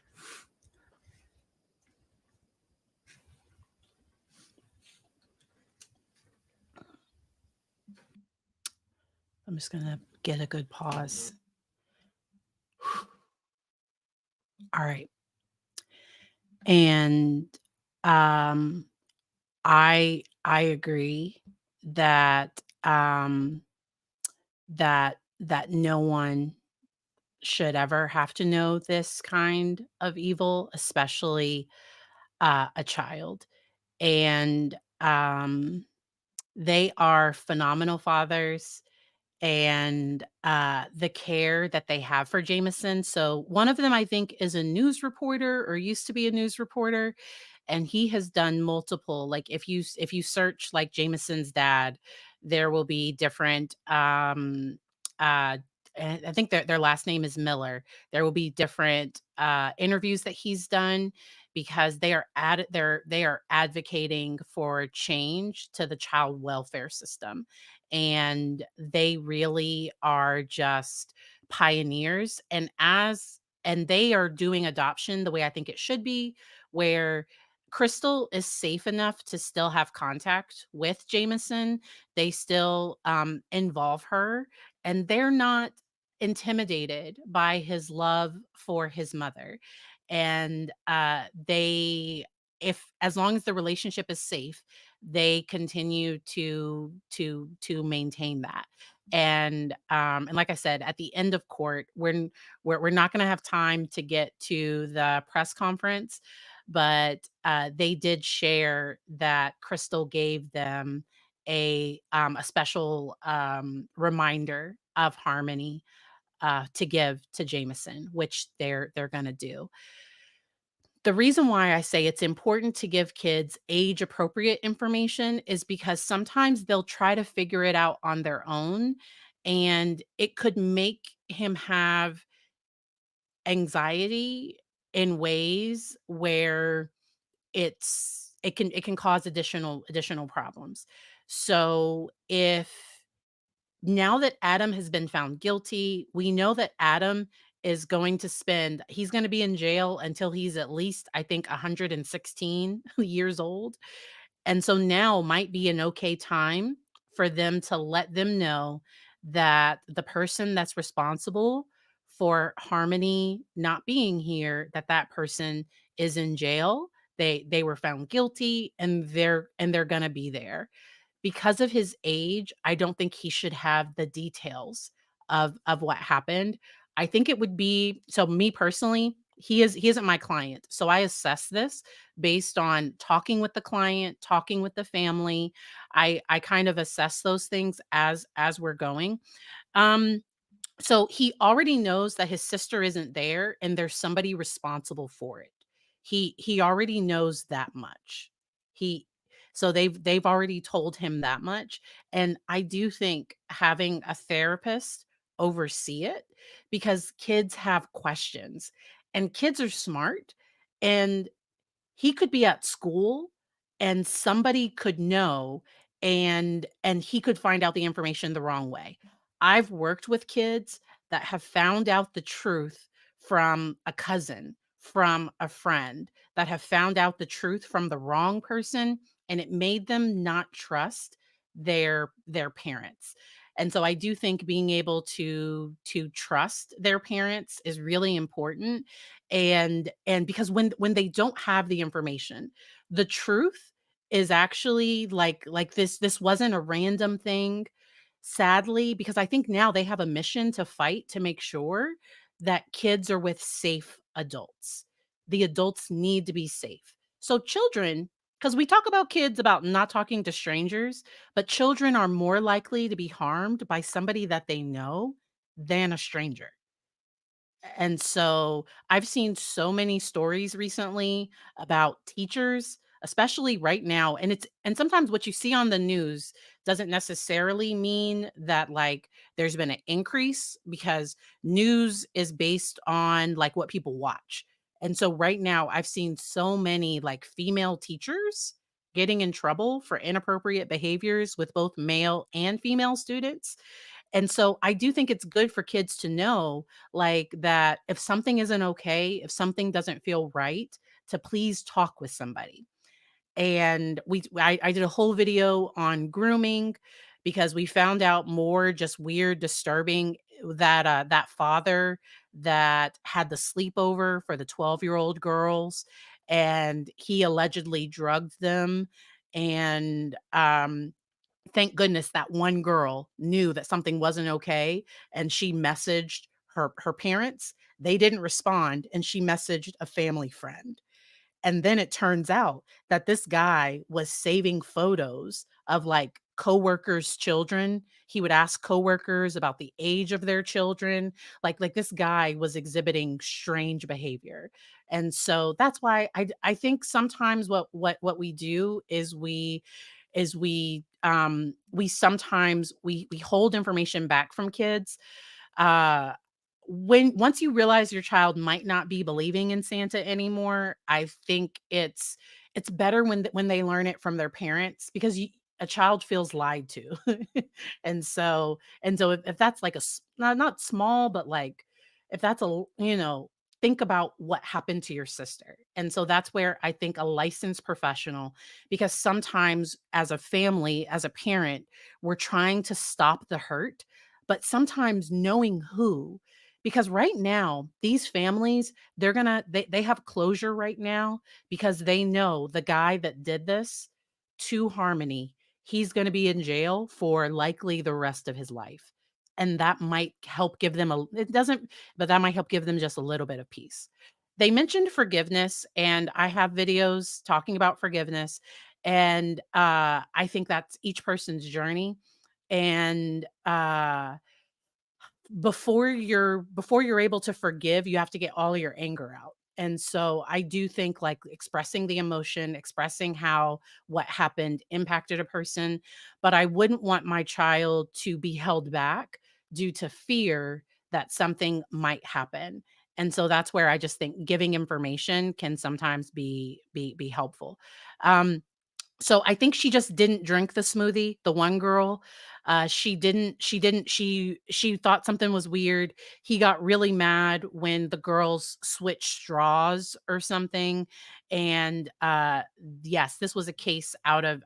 A: I'm just going to get a good pause. All right. And I agree that that no one should ever have to know this kind of evil, especially a child. And they are phenomenal fathers, and the care that they have for Jameson. So one of them, I think, is a news reporter or used to be a news reporter, and he has done multiple. Like if you search like Jameson's dad, there will be different. And I think their last name is Miller. There will be different interviews that he's done because they are advocating for change to the child welfare system, and they really are just pioneers. And they are doing adoption the way I think it should be, where Crystal is safe enough to still have contact with Jameson. They still involve her, and they're not intimidated by his love for his mother. And they, if as long as the relationship is safe, they continue to maintain that. And like I said, at the end of court, we're not going to have time to get to the press conference, but they did share that Crystal gave them a special reminder of harmony to give to Jameson, which they're going to do. The reason why I say it's important to give kids age appropriate information is because sometimes they'll try to figure it out on their own, and it could make him have anxiety in ways where it can cause additional problems. So if now that Adam has been found guilty, we know that Adam is going to he's going to be in jail until he's at least, I think, 116 years old. And so now might be an okay time for them to let them know that the person that's responsible for Harmony not being here, that person is in jail. They were found guilty, and they're going to be there. Because of his age, I don't think he should have the details of what happened. I think it would be, so me personally, he isn't my client. So I assess this based on talking with the client, talking with the family. I kind of assess those things as we're going. Um so he already knows that his sister isn't there and there's somebody responsible for it. He already knows that much. He so they've already told him that much, and I do think having a therapist oversee it, because kids have questions and kids are smart, and he could be at school and somebody could know, and he could find out the information the wrong way. I've worked with kids that have found out the truth from a cousin, from a friend, that have found out the truth from the wrong person, and it made them not trust their parents. And so I do think being able to trust their parents is really important. And because when they don't have the information, the truth is actually like this wasn't a random thing, sadly, because I think now they have a mission to fight to make sure that kids are with safe adults. The adults need to be safe. So children, because we talk about kids about not talking to strangers, but children are more likely to be harmed by somebody that they know than a stranger. And so I've seen so many stories recently about teachers, especially right now. And sometimes what you see on the news doesn't necessarily mean that like there's been an increase, because news is based on like what people watch. And so right now I've seen so many like female teachers getting in trouble for inappropriate behaviors with both male and female students. And so I do think it's good for kids to know, like, that if something isn't okay, if something doesn't feel right, to please talk with somebody. And I did a whole video on grooming, because we found out more just weird, disturbing, that father that had the sleepover for the 12-year-old girls, and he allegedly drugged them. And thank goodness that one girl knew that something wasn't okay, and she messaged her parents. They didn't respond, and she messaged a family friend. And then it turns out that this guy was saving photos of like coworkers' children. He would ask coworkers about the age of their children. Like this guy was exhibiting strange behavior. And so that's why I think sometimes what we do is we sometimes we hold information back from kids. When once you realize your child might not be believing in Santa anymore, I think it's better when they learn it from their parents, because a child feels lied to. And so if that's like not small, but like if that's think about what happened to your sister. And so that's where I think a licensed professional, because sometimes as a family, as a parent, we're trying to stop the hurt, but sometimes knowing who, because right now these families, they have closure right now because they know the guy that did this to Harmony, he's going to be in jail for likely the rest of his life. And that might help give them it doesn't, but that might help give them just a little bit of peace. They mentioned forgiveness, and I have videos talking about forgiveness. And I think that's each person's journey. And before you're able to forgive, you have to get all of your anger out. And so I do think like expressing the emotion, expressing how what happened impacted a person, but I wouldn't want my child to be held back due to fear that something might happen. And so that's where I just think giving information can sometimes be helpful. Um, so I think she just didn't drink the smoothie. The one girl, she thought something was weird. He got really mad when the girls switched straws or something. And yes, this was a case out of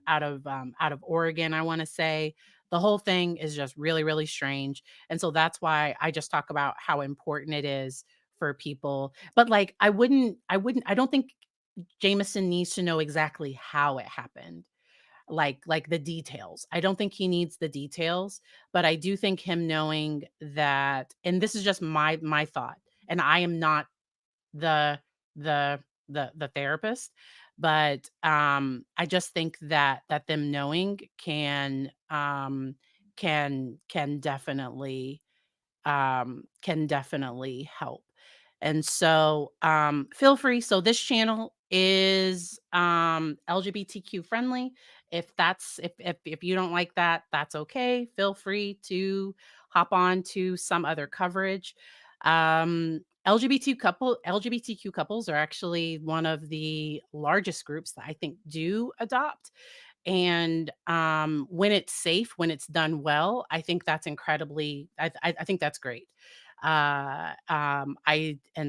A: Oregon, I want to say. The whole thing is just really, really strange. And so that's why I just talk about how important it is for people. But like I don't think Jameson needs to know exactly how it happened, like the details. I don't think he needs the details, but I do think him knowing that, and this is just my thought, and I am not the the the therapist, but I just think that them knowing can definitely help. And so feel free. So this channel is LGBTQ friendly. If you don't like that, that's okay. Feel free to hop on to some other coverage. LGBTQ couples are actually one of the largest groups that I think do adopt. And when it's safe, when it's done well, I think that's incredibly, I think that's great. And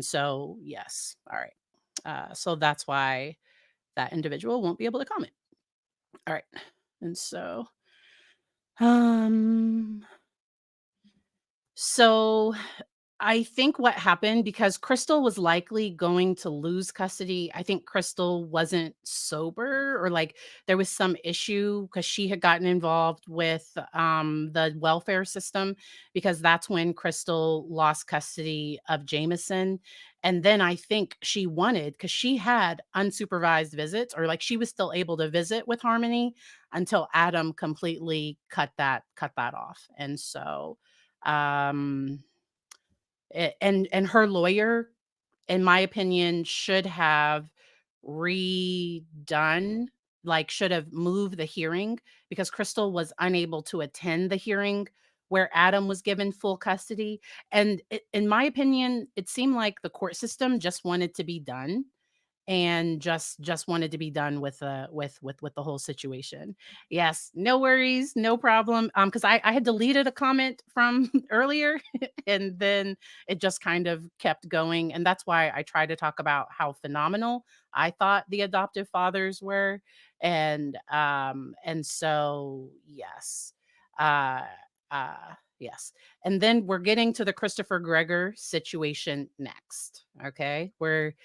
A: so yes, all right. So that's why that individual won't be able to comment. All right. And so um so I think what happened, because Crystal was likely going to lose custody. I think Crystal wasn't sober, or like there was some issue because she had gotten involved with the welfare system, because that's when Crystal lost custody of Jameson. And then I think she wanted, because she had unsupervised visits, or like she was still able to visit with Harmony until Adam completely cut that off. And so um and her lawyer, in my opinion, should have redone, like should have moved the hearing, because Crystal was unable to attend the hearing where Adam was given full custody. And in my opinion, it seemed like the court system just wanted to be done, and just wanted to be done with with the whole situation. Yes, no worries, no problem. Because I had deleted a comment from earlier, and then it just kind of kept going, and that's why I try to talk about how phenomenal I thought the adoptive fathers were. And so yes, uh yes. And then we're getting to the Christopher Gregor situation next. Okay, we're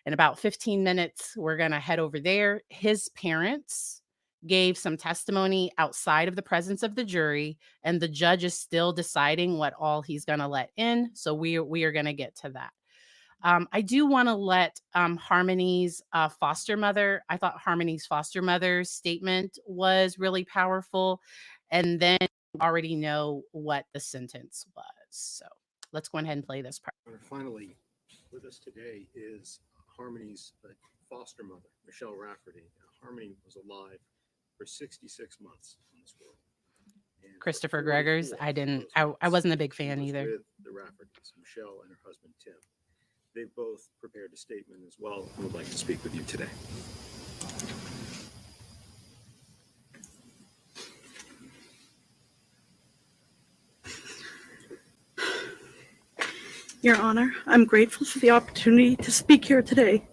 A: in about 15 minutes, we're going to head over there. His parents gave some testimony outside of the presence of the jury, and the judge is still deciding what all he's going to let in. So we are going to get to that. I do want to let Harmony's foster mother. I thought Harmony's foster mother's statement was really powerful, and then you already know what the sentence was. So let's go ahead and play this part.
C: Finally, with us today is Harmony's foster mother, Michelle Rafferty. Harmony was alive for 66 months in this world. And
A: Christopher Gregor's, I wasn't a big fan either.
C: With the Raffertys, Michelle and her husband Tim. They've both prepared a statement as well and would like to speak with you today.
I: Your Honor, I'm grateful for the opportunity to speak here today.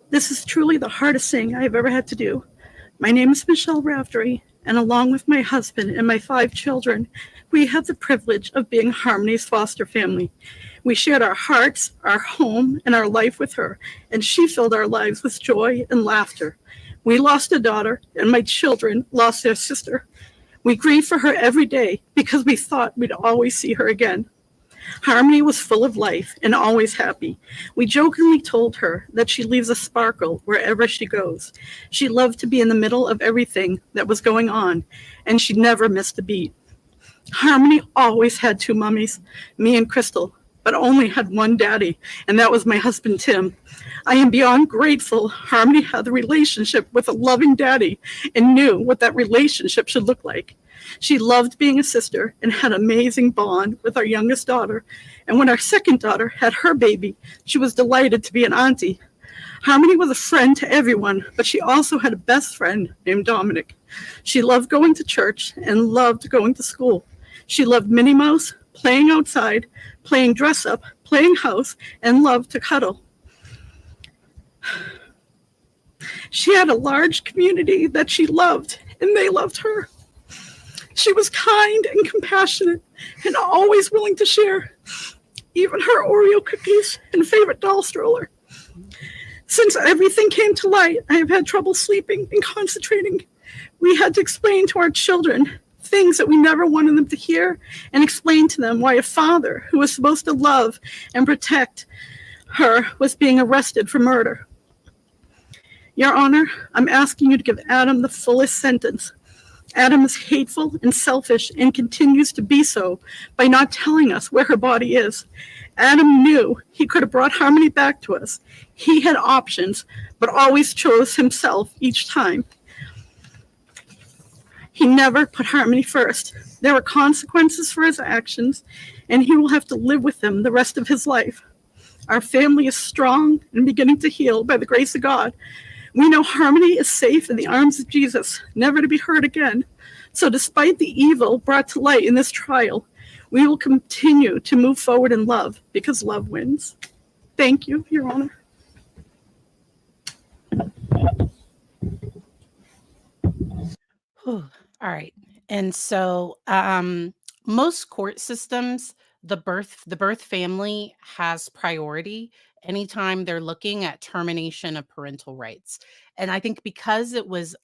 I: This is truly the hardest thing I've ever had to do. My name is Michelle Raftery, and along with my husband and my 5 children, we had the privilege of being Harmony's foster family. We shared our hearts, our home, and our life with her, and she filled our lives with joy and laughter. We lost a daughter, and my children lost their sister. We grieved for her every day because we thought we'd always see her again. Harmony was full of life and always happy. We jokingly told her that she leaves a sparkle wherever she goes. She loved to be in the middle of everything that was going on, and she never missed a beat. Harmony always had 2 mummies, me and Crystal, but only had one daddy, and that was my husband, Tim. I am beyond grateful Harmony had the relationship with a loving daddy and knew what that relationship should look like. She loved being a sister and had an amazing bond with our youngest daughter. And when our second daughter had her baby, she was delighted to be an auntie. Harmony was a friend to everyone, but she also had a best friend named Dominic. She loved going to church and loved going to school. She loved Minnie Mouse, playing outside, playing dress up, playing house, and loved to cuddle. She had a large community that she loved, and they loved her. She was kind and compassionate and always willing to share, even her Oreo cookies and favorite doll stroller. Since everything came to light, I have had trouble sleeping and concentrating. We had to explain to our children things that we never wanted them to hear and explain to them why a father who was supposed to love and protect her was being arrested for murder. Your Honor, I'm asking you to give Adam the fullest sentence. Adam is hateful and selfish and continues to be so by not telling us where her body is. Adam knew he could have brought Harmony back to us. He had options, but always chose himself each time. He never put Harmony first. There were consequences for his actions, and he will have to live with them the rest of his life. Our family is strong and beginning to heal by the grace of God. We know Harmony is safe in the arms of Jesus, never to be hurt again. So despite the evil brought to light in this trial, we will continue to move forward in love because love wins. Thank you, Your Honor.
A: Whew. All right. And so most court systems, the birth family has priority anytime they're looking at termination of parental rights. And I think because it was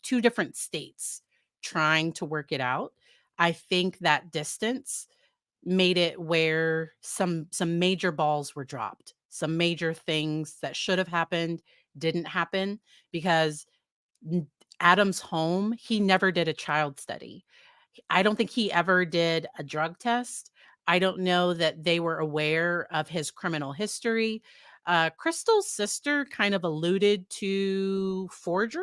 A: two different states trying to work it out, I think that distance made it where some major balls were dropped. Some major things that should have happened didn't happen because Adam's home, he never did a child study. I don't think he ever did a drug test. I don't know that they were aware of his criminal history. Crystal's sister kind of alluded to forgery.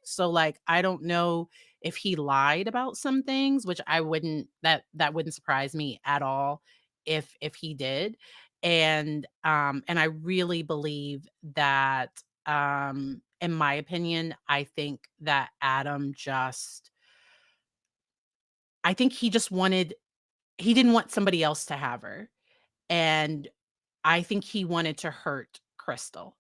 A: So like I don't know if he lied about some things, which I wouldn't that wouldn't surprise me at all if he did. And I really believe that in my opinion, I think that Adam just I think he didn't want somebody else to have her. And I think he wanted to hurt Crystal.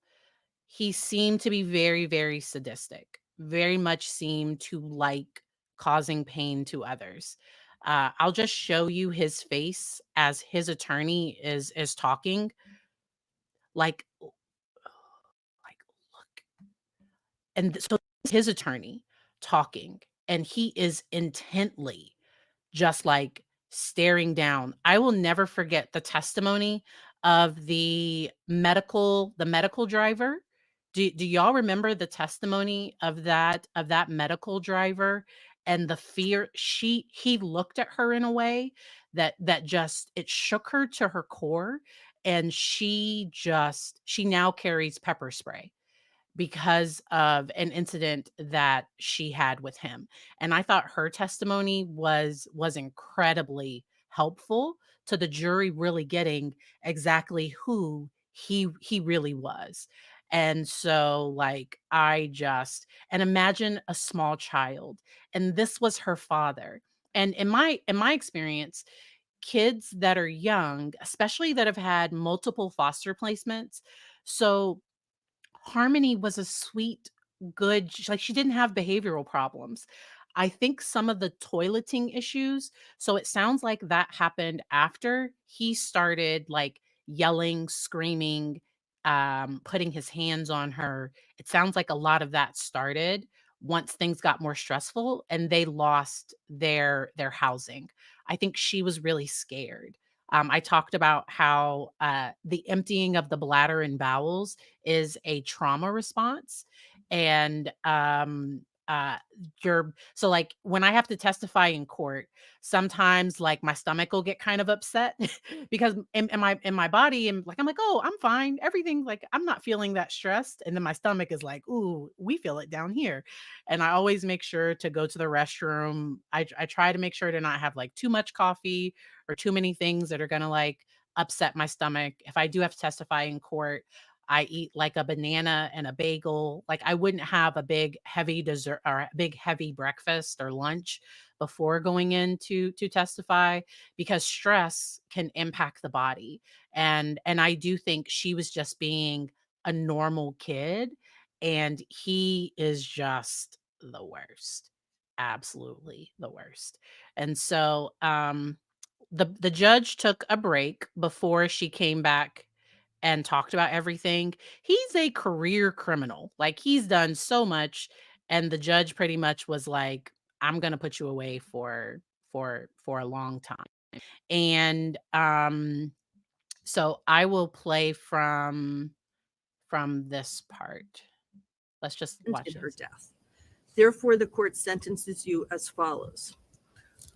A: He seemed to be very, very sadistic, very much seemed to like causing pain to others. I'll just show you his face as his attorney is talking. Like, like look. So his attorney talking, and he is intently just like staring down. I will never forget the testimony of the medical driver. Do y'all remember the testimony of that medical driver and the fear he looked at her in a way that just it shook her to her core, and she now carries pepper spray because of an incident that she had with him. And I thought her testimony was incredibly helpful to the jury really getting exactly who he really was. And so like and imagine a small child, and this was her father. And in my experience, kids that are young, especially that have had multiple foster placements, so Harmony was a sweet, good, she didn't have behavioral problems. I think some of the toileting issues, so it sounds like that happened after he started like yelling, screaming, putting his hands on her. It sounds like a lot of that started once things got more stressful and they lost their housing. I think she was really scared. I talked about how the emptying of the bladder and bowels is a trauma response. And you're so like when I have to testify in court, sometimes like my stomach will get kind of upset because in my body and like I'm like, oh, I'm fine. Everything like I'm not feeling that stressed. And then my stomach is like, ooh, we feel it down here. And I always make sure to go to the restroom. I try to make sure to not have like too much coffee or too many things that are gonna like upset my stomach. If I do have to testify in court, I eat like a banana and a bagel. Like I wouldn't have a big heavy dessert or a big heavy breakfast or lunch before going in to testify because stress can impact the body. And I do think she was just being a normal kid and he is just the worst. Absolutely the worst. And so the judge took a break before she came back and talked about everything. He's a career criminal. Like he's done so much and the judge pretty much was like I'm going to put you away for a long time. And so I will play from this part. Let's just watch
E: In her
A: this.
E: death. Therefore, the court sentences you as follows.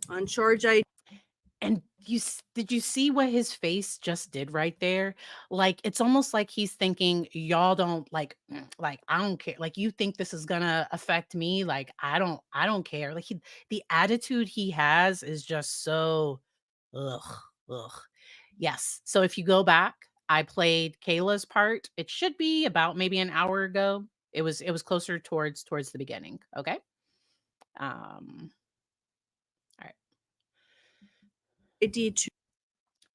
E: On charge ID.
A: And did you see what his face just did right there? Like it's almost like he's thinking y'all don't like like I don't care. Like you think this is going to affect me? Like I don't care. Like the attitude he has is just so ugh ugh. Yes. So if you go back, I played Kayla's part. It should be about maybe an hour ago. It was closer towards the beginning, okay? Um all right.
E: ID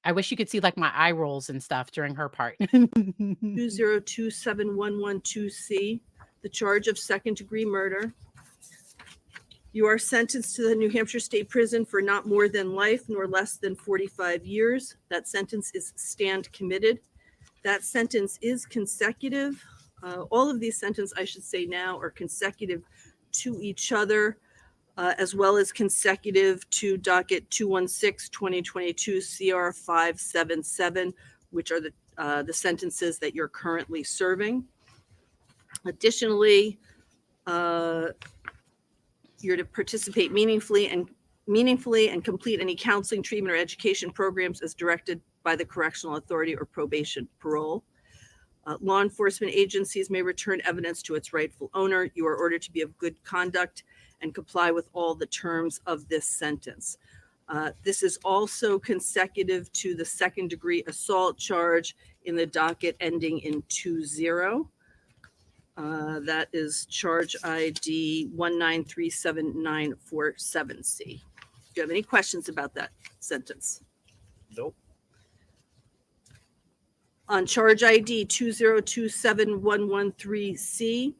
A: I wish you could see like my eye rolls and stuff during her part.
E: 2027112C, the charge of second-degree murder. You are sentenced to the New Hampshire State Prison for not more than life nor less than 45 years. That sentence is stand committed. That sentence is consecutive. All of these sentences, I should say now, are consecutive to each other, as well as consecutive to docket 216-2022 CR 577, which are the sentences that you're currently serving. Additionally, you're to participate meaningfully and complete any counseling, treatment, or education programs as directed by the correctional authority or probation, parole. Law enforcement agencies may return evidence to its rightful owner. You are ordered to be of good conduct and comply with all the terms of this sentence. This is also consecutive to the second-degree assault charge in the docket ending in 20. That is charge ID 1937947C. Do you have any questions about that sentence?
G: Nope.
E: On charge ID 2027113C,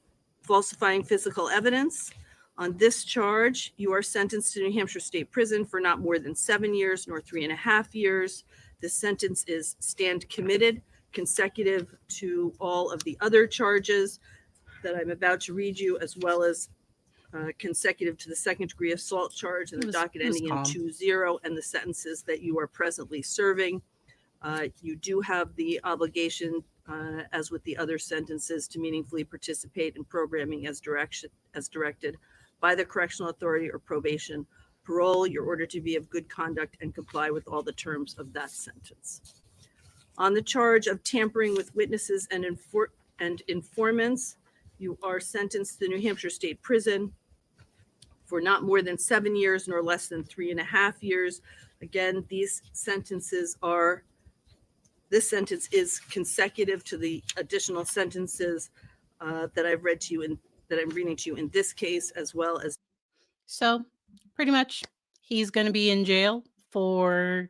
E: falsifying physical evidence. On this charge, you are sentenced to New Hampshire State Prison for not more than 7 years nor 3.5 years. This sentence is stand committed, consecutive to all of the other charges that I'm about to read you, as well as consecutive to the second-degree assault charge and the docket ending in 20 and the sentences that you are presently serving. You do have the obligation, as with the other sentences, to meaningfully participate in programming as directed by the correctional authority or probation, parole. You're ordered to be of good conduct and comply with all the terms of that sentence. On the charge of tampering with witnesses and informants, you are sentenced to New Hampshire State Prison for not more than 7 years nor less than 3.5 years. Again, this sentence is consecutive to the additional sentences that I've read to you and that I'm reading to you in this case, as well as.
A: So pretty much he's going to be in jail for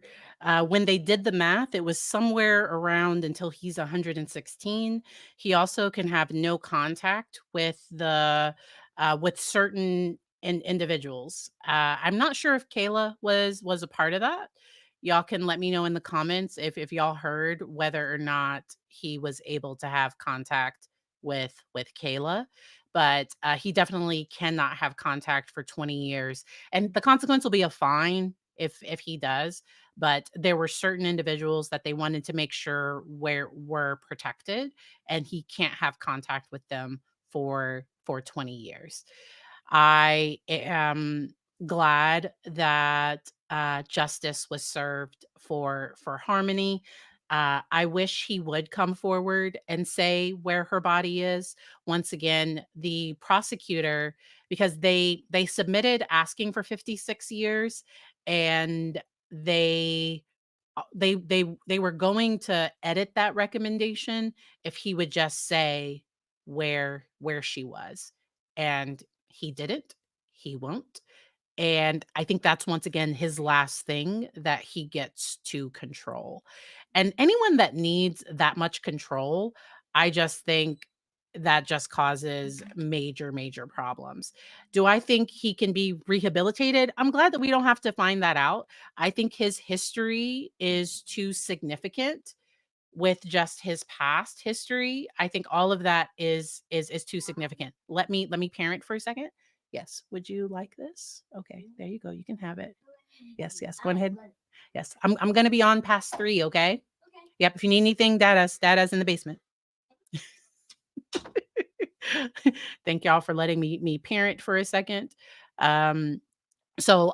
A: when they did the math, it was somewhere around until he's 116. He also can have no contact with with certain individuals. I'm not sure if Kayla was a part of that. Y'all can let me know in the comments if y'all heard whether or not he was able to have contact with Kayla. But he definitely cannot have contact for 20 years, and the consequence will be a fine if he does. But there were certain individuals that they wanted to make sure were protected, and he can't have contact with them for 20 years. I am glad that justice was served for Harmony. I wish he would come forward and say where her body is. Once again, the prosecutor, because they submitted asking for 56 years, and they they were going to edit that recommendation if he would just say where she was, and he didn't. He won't. And I think that's once again his last thing that he gets to control. And anyone that needs that much control, I just think that just causes major, major problems. Do I think he can be rehabilitated? I'm glad that we don't have to find that out. I think his history is too significant with just his past history. I think all of that is too significant. Let me parent for a second. Yes. Would you like this? Okay, there you go. You can have it. Yes, yes. Go ahead. Yes. I'm gonna be on past 3, okay? Yep. If you need anything, data's in the basement. Thank y'all for letting me parent for a second. Um, so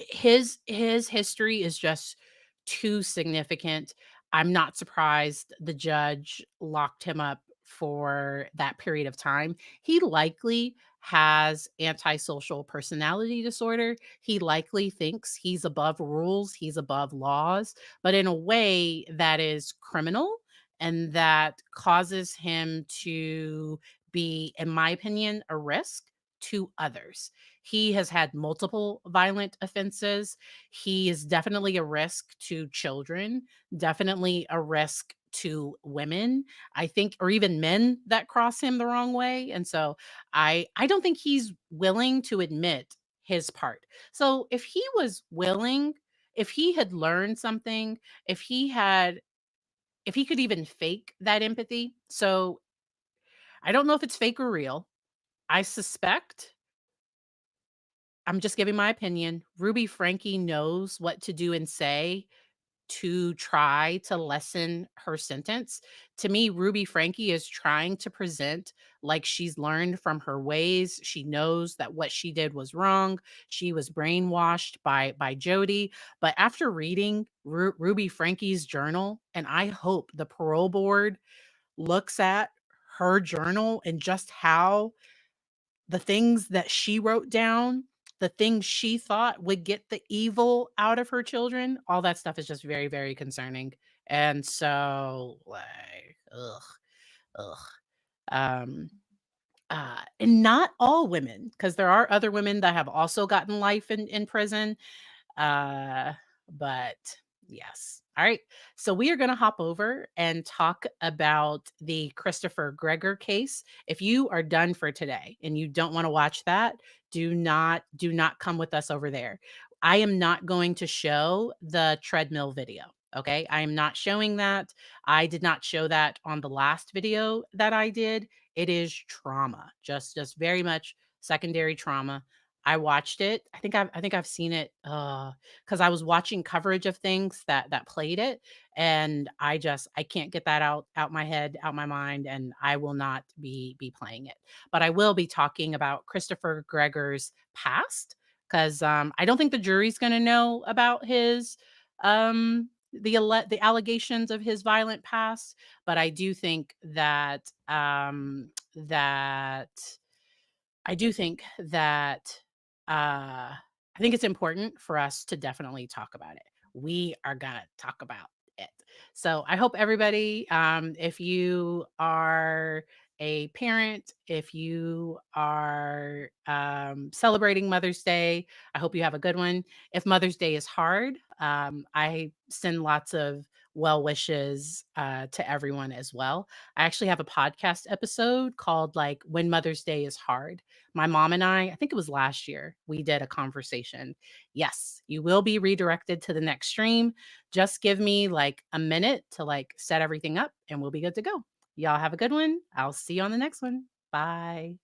A: his history is just too significant. I'm not surprised the judge locked him up for that period of time. He likely has antisocial personality disorder. He likely thinks he's above rules, he's above laws, but in a way that is criminal and that causes him to be, in my opinion, a risk to others. He has had multiple violent offenses. He is definitely a risk to children, definitely a risk to women, I think, or even men that cross him the wrong way. And so I don't think he's willing to admit his part. So if he was willing, if he had learned something, if he could even fake that empathy. So I don't know if it's fake or real. I suspect, I'm just giving my opinion, Ruby Frankie knows what to do and say to try to lessen her sentence. To me, Ruby Frankie is trying to present like she's learned from her ways. She knows that what she did was wrong. She was brainwashed by Jody. But after reading Ruby Frankie's journal, and I hope the parole board looks at her journal and just how the things that she wrote down, the things she thought would get the evil out of her children, all that stuff is just very, very concerning. And so, like, ugh, ugh. Um, and not all women, because there are other women that have also gotten life in prison. Uh, but yes. All right. So we are going to hop over and talk about the Christopher Gregor case. If you are done for today and you don't want to watch that, do not come with us over there. I am not going to show the treadmill video. Okay? I am not showing that. I did not show that on the last video that I did. It is trauma. Just very much secondary trauma. I watched it. I think I've seen it because I was watching coverage of things that played it, and I can't get that out my head, out my mind, and I will not be playing it. But I will be talking about Christopher Gregor's past because I don't think the jury's going to know about his the allegations of his violent past, but I do think that I do think that I think it's important for us to definitely talk about it. We are gonna talk about it. So I hope everybody, if you are a parent, if you are celebrating Mother's Day, I hope you have a good one. If Mother's Day is hard, I send lots of well wishes to everyone as well. I actually have a podcast episode called like When Mother's Day is Hard. My mom and I think it was last year, we did a conversation. Yes, you will be redirected to the next stream. Just give me like a minute to like set everything up and we'll be good to go. Y'all have a good one. I'll see you on the next one. Bye.